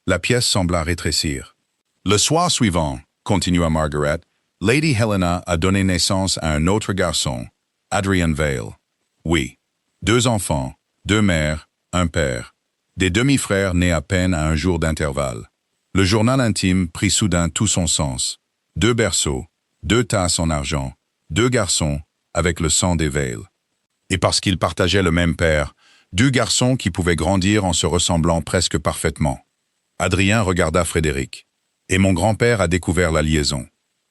La pièce sembla rétrécir. Le soir suivant, continua Margaret, Lady Helena a donné naissance à un autre garçon, Adrian Vale. Oui. 2 enfants, 2 mères, un père. Des demi-frères nés à peine à un jour d'intervalle. Le journal intime prit soudain tout son sens. 2 berceaux, 2 tasses en argent, 2 garçons, avec le sang des Vale. Et parce qu'ils partageaient le même père, 2 garçons qui pouvaient grandir en se ressemblant presque parfaitement. Adrien regarda Frédéric. Et mon grand-père a découvert la liaison.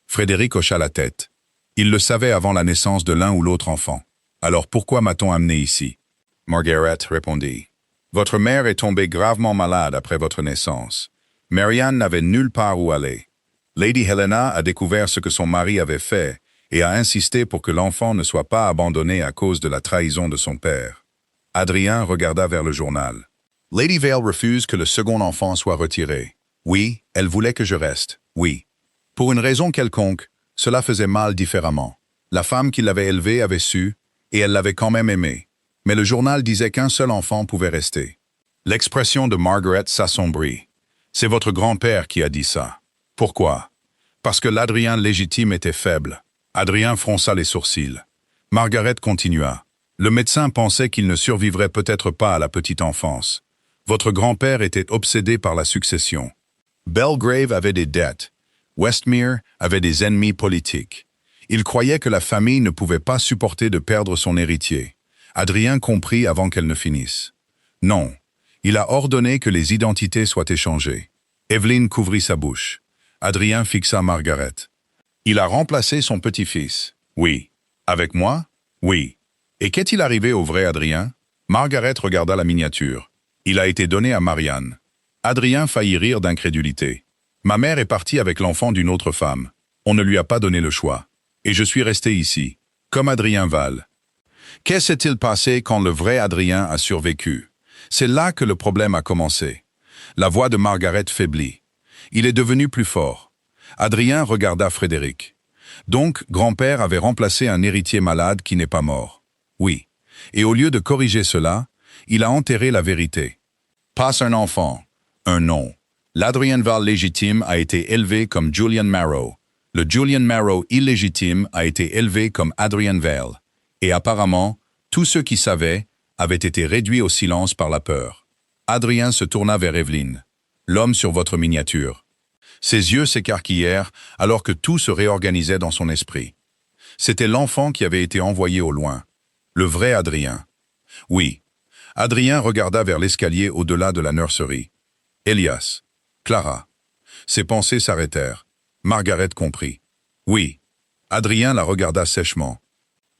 Frédéric hocha la tête. Il le savait avant la naissance de l'un ou l'autre enfant. Alors pourquoi m'a-t-on amené ici? Margaret répondit. Votre mère est tombée gravement malade après votre naissance. Marianne n'avait nulle part où aller. Lady Helena a découvert ce que son mari avait fait et a insisté pour que l'enfant ne soit pas abandonné à cause de la trahison de son père. Adrien regarda vers le journal. Lady Vale refuse que le second enfant soit retiré. Oui, elle voulait que je reste. Oui. Pour une raison quelconque, cela faisait mal différemment. La femme qui l'avait élevé avait su, et elle l'avait quand même aimé. Mais le journal disait qu'un seul enfant pouvait rester. L'expression de Margaret s'assombrit. C'est votre grand-père qui a dit ça. Pourquoi? Parce que l'Adrien légitime était faible. Adrien fronça les sourcils. Margaret continua. Le médecin pensait qu'il ne survivrait peut-être pas à la petite enfance. Votre grand-père était obsédé par la succession. Belgrave avait des dettes. Westmere avait des ennemis politiques. Il croyait que la famille ne pouvait pas supporter de perdre son héritier. Adrien comprit avant qu'elle ne finisse. Non, il a ordonné que les identités soient échangées. Evelyn couvrit sa bouche. Adrien fixa Margaret. Il a remplacé son petit-fils. Oui. Avec moi? Oui. Et qu'est-il arrivé au vrai Adrien? Margaret regarda la miniature. Il a été donné à Marianne. Adrien faillit rire d'incrédulité. Ma mère est partie avec l'enfant d'une autre femme. On ne lui a pas donné le choix. Et je suis resté ici, comme Adrien Val. Qu'est-ce s'est-il passé quand le vrai Adrien a survécu? C'est là que le problème a commencé. La voix de Margaret faiblit. Il est devenu plus fort. Adrien regarda Frédéric. Donc, grand-père avait remplacé un héritier malade qui n'est pas mort. Oui. Et au lieu de corriger cela, il a enterré la vérité. Passe un enfant. Un nom. L'Adrien Val légitime a été élevé comme Julian Marrow. Le Julian Marrow illégitime a été élevé comme Adrien Val. Et apparemment, tous ceux qui savaient avaient été réduits au silence par la peur. Adrien se tourna vers Evelyn. L'homme sur votre miniature. Ses yeux s'écarquillèrent alors que tout se réorganisait dans son esprit. C'était l'enfant qui avait été envoyé au loin. Le vrai Adrien. Oui. Adrien regarda vers l'escalier au-delà de la nurserie. Elias. Clara. Ses pensées s'arrêtèrent. Margaret comprit. Oui. Adrien la regarda sèchement.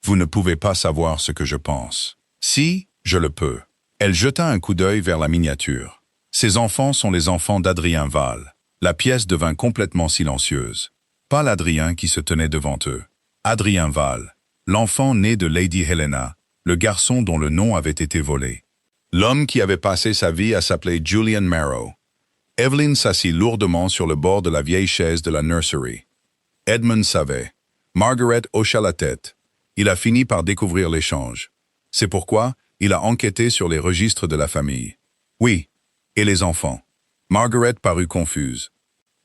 Vous ne pouvez pas savoir ce que je pense. Si, je le peux. Elle jeta un coup d'œil vers la miniature. Ces enfants sont les enfants d'Adrien Val. La pièce devint complètement silencieuse. Pas l'Adrien qui se tenait devant eux. Adrien Val, l'enfant né de Lady Helena, le garçon dont le nom avait été volé. L'homme qui avait passé sa vie à s'appeler Julian Marrow. Evelyn s'assit lourdement sur le bord de la vieille chaise de la nursery. Edmund savait. Margaret hocha la tête. Il a fini par découvrir l'échange. C'est pourquoi il a enquêté sur les registres de la famille. Oui, et les enfants. Margaret parut confuse.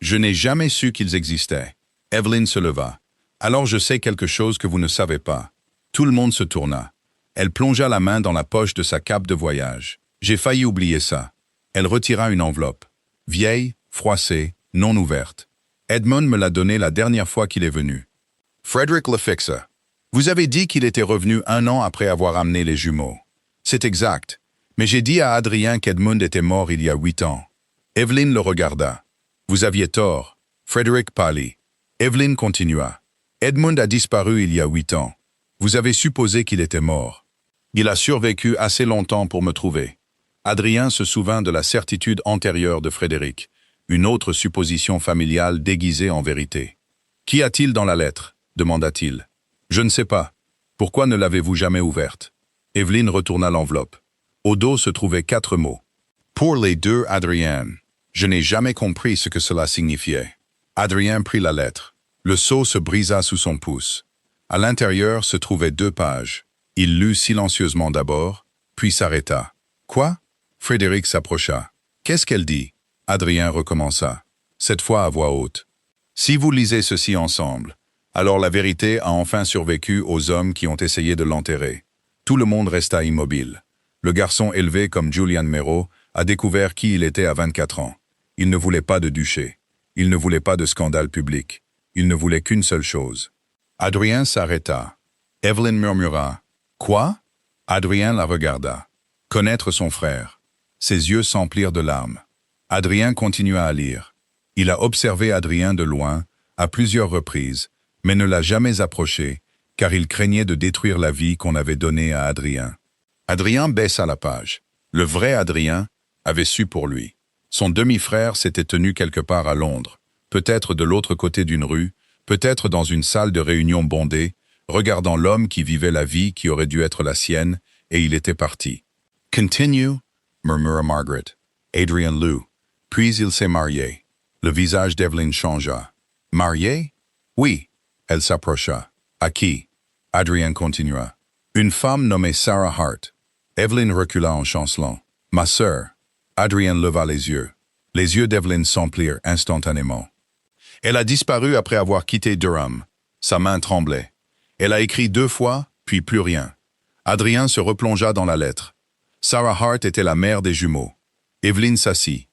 Je n'ai jamais su qu'ils existaient. Evelyn se leva. Alors je sais quelque chose que vous ne savez pas. Tout le monde se tourna. Elle plongea la main dans la poche de sa cape de voyage. J'ai failli oublier ça. Elle retira une enveloppe. Vieille, froissée, non ouverte. Edmund me l'a donnée la dernière fois qu'il est venu. Frederick le fixa. Vous avez dit qu'il était revenu 1 an après avoir amené les jumeaux. C'est exact. Mais j'ai dit à Adrien qu'Edmund était mort il y a 8 ans. Evelyn le regarda. Vous aviez tort. Frédéric pâlit. Evelyn continua. Edmund a disparu il y a 8 ans. Vous avez supposé qu'il était mort. Il a survécu assez longtemps pour me trouver. Adrien se souvint de la certitude antérieure de Frédéric, une autre supposition familiale déguisée en vérité. Qu'y a-t-il dans la lettre? Demanda-t-il. Je ne sais pas. Pourquoi ne l'avez-vous jamais ouverte? Evelyn retourna l'enveloppe. Au dos se trouvaient 4 mots. Pour les deux, Adrien. Je n'ai jamais compris ce que cela signifiait. Adrien prit la lettre. Le sceau se brisa sous son pouce. À l'intérieur se trouvaient 2 pages. Il lut silencieusement d'abord, puis s'arrêta. Quoi? Frédéric s'approcha. Qu'est-ce qu'elle dit? Adrien recommença, cette fois à voix haute. Si vous lisez ceci ensemble, alors la vérité a enfin survécu aux hommes qui ont essayé de l'enterrer. Tout le monde resta immobile. Le garçon élevé comme Julian Mero a découvert qui il était à 24 ans. Il ne voulait pas de duché. Il ne voulait pas de scandale public. Il ne voulait qu'une seule chose. Adrien s'arrêta. Evelyn murmura. Quoi? Adrien la regarda. Connaître son frère. Ses yeux s'emplirent de larmes. Adrien continua à lire. Il a observé Adrien de loin, à plusieurs reprises, mais ne l'a jamais approché, car il craignait de détruire la vie qu'on avait donnée à Adrien. Adrien baissa la page. Le vrai Adrien avait su pour lui. Son demi-frère s'était tenu quelque part à Londres, peut-être de l'autre côté d'une rue, peut-être dans une salle de réunion bondée, regardant l'homme qui vivait la vie qui aurait dû être la sienne, et il était parti. « Continue » murmura Margaret. Adrien lut. Puis il s'est marié. Le visage d'Evelyn changea. « Marié? »« Oui. » Elle s'approcha. « À qui? » Adrien continua. « Une femme nommée Sarah Hart. » Evelyn recula en chancelant. « Ma sœur. » Adrien leva les yeux. Les yeux d'Evelyn s'emplirent instantanément. Elle a disparu après avoir quitté Durham. Sa main tremblait. Elle a écrit 2 fois, puis plus rien. Adrien se replongea dans la lettre. Sarah Hart était la mère des jumeaux. Evelyn s'assit.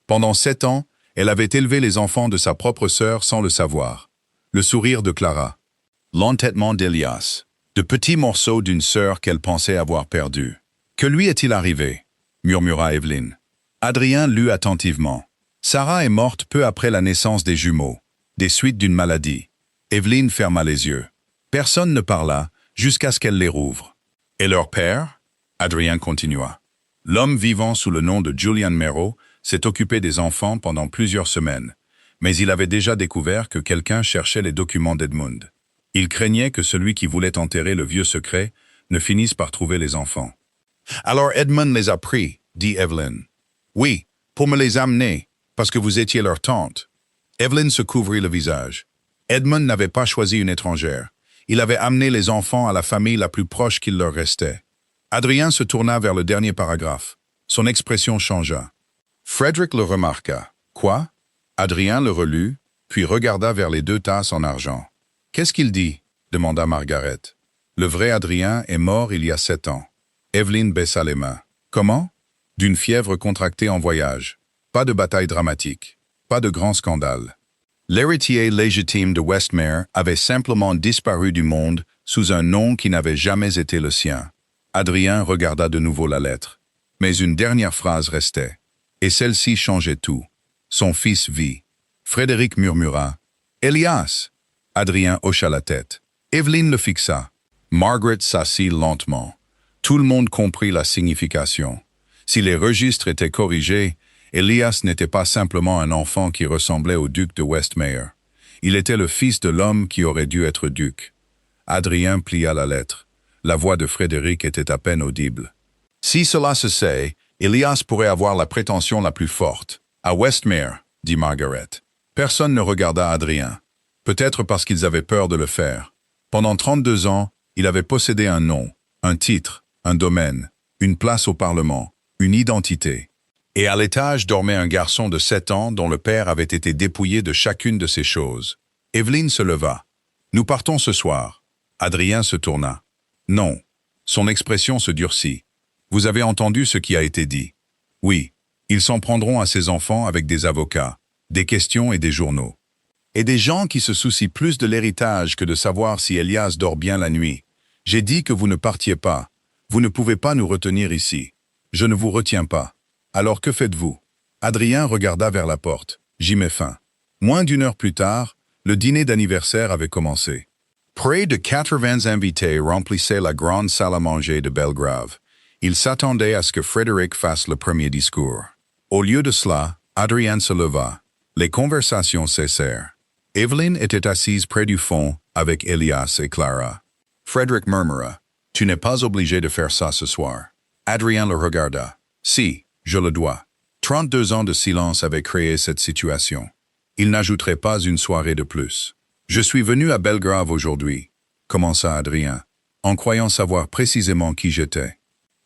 Pendant 7 ans, elle avait élevé les enfants de sa propre sœur sans le savoir. Le sourire de Clara. L'entêtement d'Elias. De petits morceaux d'une sœur qu'elle pensait avoir perdue. Que lui est-il arrivé? Murmura Evelyn. Adrien lut attentivement. Sarah est morte peu après la naissance des jumeaux, des suites d'une maladie. Evelyn ferma les yeux. Personne ne parla, jusqu'à ce qu'elle les rouvre. Et leur père? Adrien continua. L'homme vivant sous le nom de Julian Mero s'est occupé des enfants pendant plusieurs semaines, mais il avait déjà découvert que quelqu'un cherchait les documents d'Edmund. Il craignait que celui qui voulait enterrer le vieux secret ne finisse par trouver les enfants. Alors Edmund les a pris, dit Evelyn. Oui, pour me les amener, parce que vous étiez leur tante. Evelyn se couvrit le visage. Edmund n'avait pas choisi une étrangère. Il avait amené les enfants à la famille la plus proche qu'il leur restait. Adrien se tourna vers le dernier paragraphe. Son expression changea. Frédéric le remarqua. Quoi? Adrien le relut, puis regarda vers les 2 tasses en argent. Qu'est-ce qu'il dit? Demanda Margaret. Le vrai Adrien est mort il y a 7 ans. Evelyn baissa les mains. Comment? D'une fièvre contractée en voyage. Pas de bataille dramatique. Pas de grand scandale. L'héritier légitime de Westmere avait simplement disparu du monde sous un nom qui n'avait jamais été le sien. Adrien regarda de nouveau la lettre. Mais une dernière phrase restait. Et celle-ci changeait tout. Son fils vit. Frédéric murmura. « Elias !» Adrien hocha la tête. Evelyn le fixa. Margaret s'assit lentement. Tout le monde comprit la signification. Si les registres étaient corrigés, Elias n'était pas simplement un enfant qui ressemblait au duc de Westmere. Il était le fils de l'homme qui aurait dû être duc. Adrien plia la lettre. La voix de Frédéric était à peine audible. Si cela se sait, Elias pourrait avoir la prétention la plus forte. À Westmere, dit Margaret. Personne ne regarda Adrien. Peut-être parce qu'ils avaient peur de le faire. Pendant 32 ans, il avait possédé un nom, un titre, un domaine, une place au Parlement, une identité. Et à l'étage dormait un garçon de 7 ans dont le père avait été dépouillé de chacune de ces choses. Evelyn se leva. « Nous partons ce soir. » Adrien se tourna. « Non. » Son expression se durcit. « Vous avez entendu ce qui a été dit. » « Oui. Ils s'en prendront à ces enfants avec des avocats, des questions et des journaux. Et des gens qui se soucient plus de l'héritage que de savoir si Elias dort bien la nuit. J'ai dit que vous ne partiez pas. Vous ne pouvez pas nous retenir ici. Je ne vous retiens pas. Alors que faites-vous? Adrien regarda vers la porte. J'y mets fin. Moins d'une heure plus tard, le dîner d'anniversaire avait commencé. Près de 80 invités remplissaient la grande salle à manger de Belgrave. Ils s'attendaient à ce que Frédéric fasse le premier discours. Au lieu de cela, Adrien se leva. Les conversations cessèrent. Evelyn était assise près du fond avec Elias et Clara. Frédéric murmura. « Tu n'es pas obligé de faire ça ce soir. » Adrien le regarda. « Si, je le dois. 32 ans de silence avaient créé cette situation. Il n'ajouterait pas une soirée de plus. « Je suis venu à Belgrave aujourd'hui, » commença Adrien, en croyant savoir précisément qui j'étais.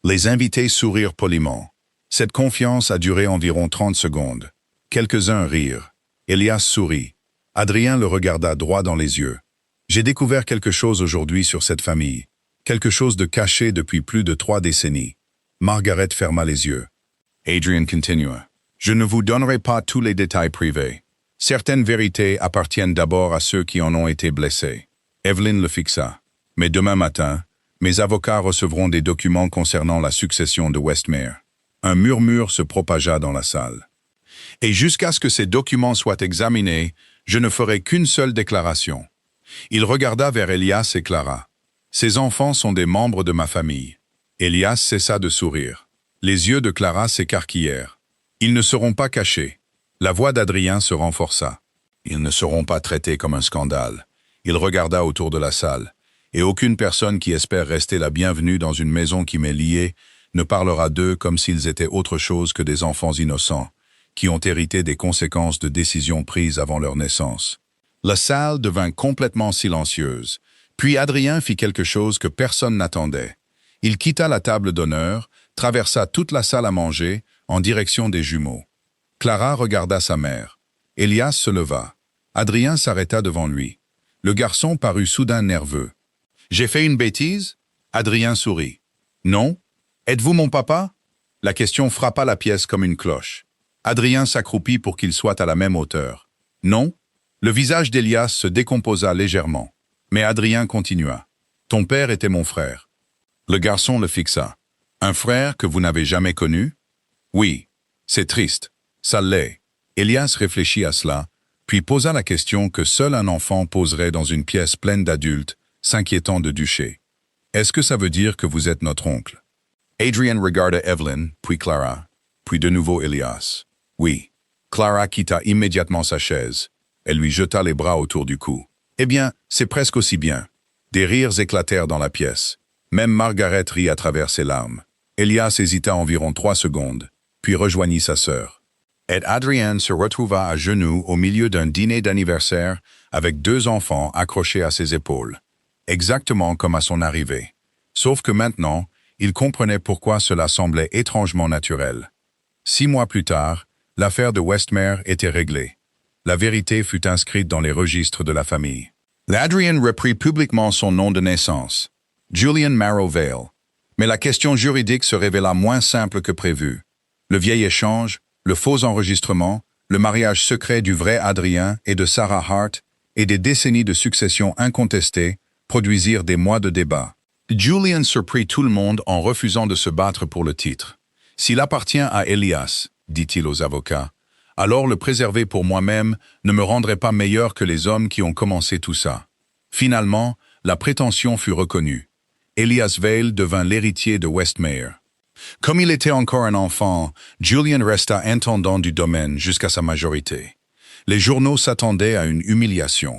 Les invités sourirent poliment. Cette confiance a duré environ 30 secondes. Quelques-uns rirent. Elias sourit. Adrien le regarda droit dans les yeux. « J'ai découvert quelque chose aujourd'hui sur cette famille. Quelque chose de caché depuis plus de 3 décennies. » Margaret ferma les yeux. Adrien continua. « Je ne vous donnerai pas tous les détails privés. Certaines vérités appartiennent d'abord à ceux qui en ont été blessés. » Evelyn le fixa. « Mais demain matin, mes avocats recevront des documents concernant la succession de Westmere. » Un murmure se propagea dans la salle. « Et jusqu'à ce que ces documents soient examinés, je ne ferai qu'une seule déclaration. » Il regarda vers Elias et Clara. « Ces enfants sont des membres de ma famille. » Elias cessa de sourire. Les yeux de Clara s'écarquillèrent. « Ils ne seront pas cachés. » La voix d'Adrien se renforça. « Ils ne seront pas traités comme un scandale. » Il regarda autour de la salle. « Et aucune personne qui espère rester la bienvenue dans une maison qui m'est liée ne parlera d'eux comme s'ils étaient autre chose que des enfants innocents, qui ont hérité des conséquences de décisions prises avant leur naissance. » La salle devint complètement silencieuse. Puis Adrien fit quelque chose que personne n'attendait. Il quitta la table d'honneur, traversa toute la salle à manger, en direction des jumeaux. Clara regarda sa mère. Elias se leva. Adrien s'arrêta devant lui. Le garçon parut soudain nerveux. « J'ai fait une bêtise ?» Adrien sourit. « Non. Êtes-vous mon papa ?» La question frappa la pièce comme une cloche. Adrien s'accroupit pour qu'il soit à la même hauteur. « Non ?» Le visage d'Elias se décomposa légèrement. Mais Adrien continua. « Ton père était mon frère. » Le garçon le fixa. « Un frère que vous n'avez jamais connu ?»« Oui. C'est triste. Ça l'est. » Elias réfléchit à cela, puis posa la question que seul un enfant poserait dans une pièce pleine d'adultes, s'inquiétant de Duché. « Est-ce que ça veut dire que vous êtes notre oncle ?» Adrien regarda Evelyn, puis Clara, puis de nouveau Elias. « Oui. » Clara quitta immédiatement sa chaise. Elle lui jeta les bras autour du cou. « Eh bien, c'est presque aussi bien. » Des rires éclatèrent dans la pièce. Même Margaret rit à travers ses larmes. Elias hésita environ 3 secondes, puis rejoignit sa sœur. Et Adrien se retrouva à genoux au milieu d'un dîner d'anniversaire avec 2 enfants accrochés à ses épaules. Exactement comme à son arrivée. Sauf que maintenant, il comprenait pourquoi cela semblait étrangement naturel. 6 mois plus tard, l'affaire de Westmere était réglée. La vérité fut inscrite dans les registres de la famille. Adrien reprit publiquement son nom de naissance, Julian Marrow Vale. Mais la question juridique se révéla moins simple que prévu. Le vieil échange, le faux enregistrement, le mariage secret du vrai Adrien et de Sarah Hart, et des décennies de succession incontestée, produisirent des mois de débats. Julian surprit tout le monde en refusant de se battre pour le titre. « S'il appartient à Elias, dit-il aux avocats, alors le préserver pour moi-même ne me rendrait pas meilleur que les hommes qui ont commencé tout ça. » Finalement, la prétention fut reconnue. Elias Vale devint l'héritier de Westmere. Comme il était encore un enfant, Julian resta intendant du domaine jusqu'à sa majorité. Les journaux s'attendaient à une humiliation.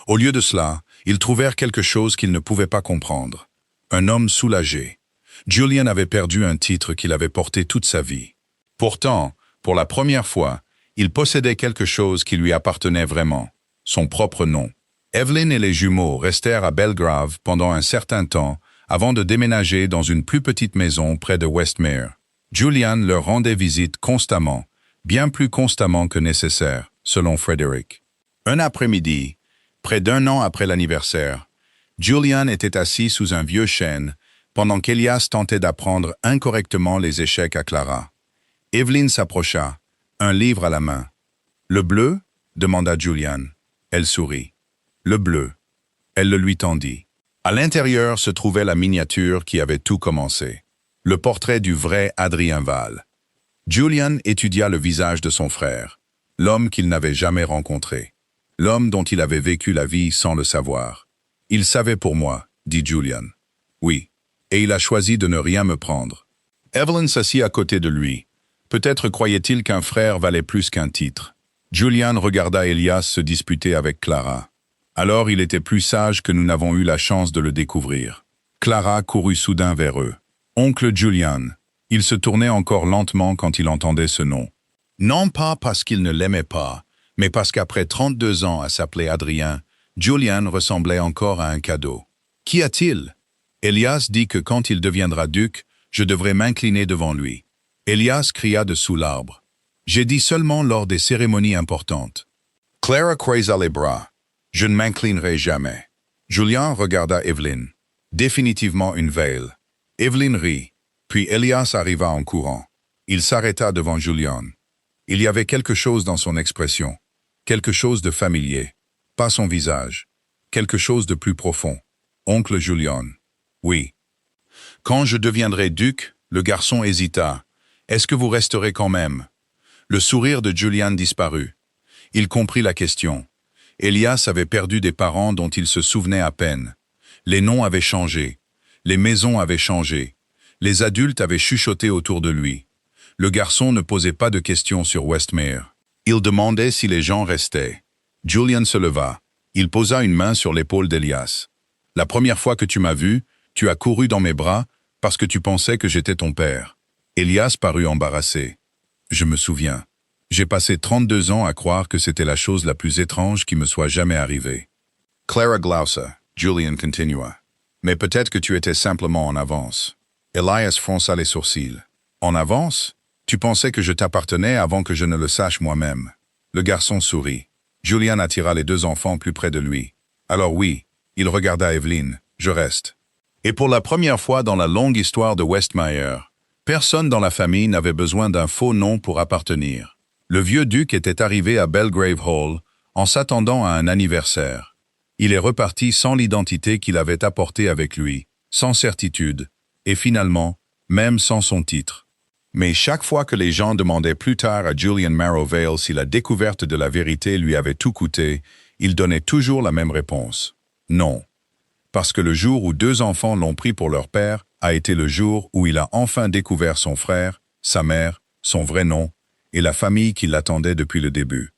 Au lieu de cela, ils trouvèrent quelque chose qu'ils ne pouvaient pas comprendre. Un homme soulagé. Julian avait perdu un titre qu'il avait porté toute sa vie. Pourtant, pour la première fois, il possédait quelque chose qui lui appartenait vraiment, son propre nom. Evelyn et les jumeaux restèrent à Belgrave pendant un certain temps avant de déménager dans une plus petite maison près de Westmere. Julian leur rendait visite constamment, bien plus constamment que nécessaire, selon Frédéric. Un après-midi, près d'1 an après l'anniversaire, Julian était assis sous un vieux chêne pendant qu'Elias tentait d'apprendre incorrectement les échecs à Clara. Evelyn s'approcha, un livre à la main. « Le bleu ?» demanda Julian. Elle sourit. « Le bleu. » Elle le lui tendit. À l'intérieur se trouvait la miniature qui avait tout commencé. Le portrait du vrai Adrien Val. Julian étudia le visage de son frère, l'homme qu'il n'avait jamais rencontré, l'homme dont il avait vécu la vie sans le savoir. « Il savait pour moi, » dit Julian. « Oui, et il a choisi de ne rien me prendre. » Evelyn s'assit à côté de lui. Peut-être croyait-il qu'un frère valait plus qu'un titre. Julian regarda Elias se disputer avec Clara. Alors il était plus sage que nous n'avons eu la chance de le découvrir. Clara courut soudain vers eux. « Oncle Julian !» Il se tournait encore lentement quand il entendait ce nom. Non pas parce qu'il ne l'aimait pas, mais parce qu'après 32 ans à s'appeler Adrien, Julian ressemblait encore à un cadeau. Qu'y a-t-il? Elias dit que quand il deviendra duc, je devrais m'incliner devant lui. Elias cria de sous l'arbre. J'ai dit seulement lors des cérémonies importantes. Clara croisa les bras. Je ne m'inclinerai jamais. Julian regarda Evelyn. Définitivement une veille. Evelyn rit. Puis Elias arriva en courant. Il s'arrêta devant Julian. Il y avait quelque chose dans son expression, quelque chose de familier, pas son visage, quelque chose de plus profond. Oncle Julian. Oui. Quand je deviendrai duc, le garçon hésita. Est-ce que vous resterez quand même? Le sourire de Julian disparut. Il comprit la question. Elias avait perdu des parents dont il se souvenait à peine. Les noms avaient changé. Les maisons avaient changé. Les adultes avaient chuchoté autour de lui. Le garçon ne posait pas de questions sur Westmere. Il demandait si les gens restaient. Julian se leva. Il posa une main sur l'épaule d'Elias. « La première fois que tu m'as vu, tu as couru dans mes bras parce que tu pensais que j'étais ton père. » Elias parut embarrassé. « Je me souviens. J'ai passé 32 ans à croire que c'était la chose la plus étrange qui me soit jamais arrivée. » Clara glausa. Julian continua. « Mais peut-être que tu étais simplement en avance. » Elias fronça les sourcils. « En avance? Tu pensais que je t'appartenais avant que je ne le sache moi-même. » Le garçon sourit. Julian attira les deux enfants plus près de lui. « Alors oui, » il regarda Evelyn, « je reste. » Et pour la première fois dans la longue histoire de Westmere, personne dans la famille n'avait besoin d'un faux nom pour appartenir. Le vieux duc était arrivé à Belgrave Hall en s'attendant à un anniversaire. Il est reparti sans l'identité qu'il avait apportée avec lui, sans certitude, et finalement, même sans son titre. Mais chaque fois que les gens demandaient plus tard à Julian Marrowvale si la découverte de la vérité lui avait tout coûté, il donnait toujours la même réponse. Non. Parce que le jour où deux enfants l'ont pris pour leur père a été le jour où il a enfin découvert son frère, sa mère, son vrai nom, et la famille qui l'attendait depuis le début.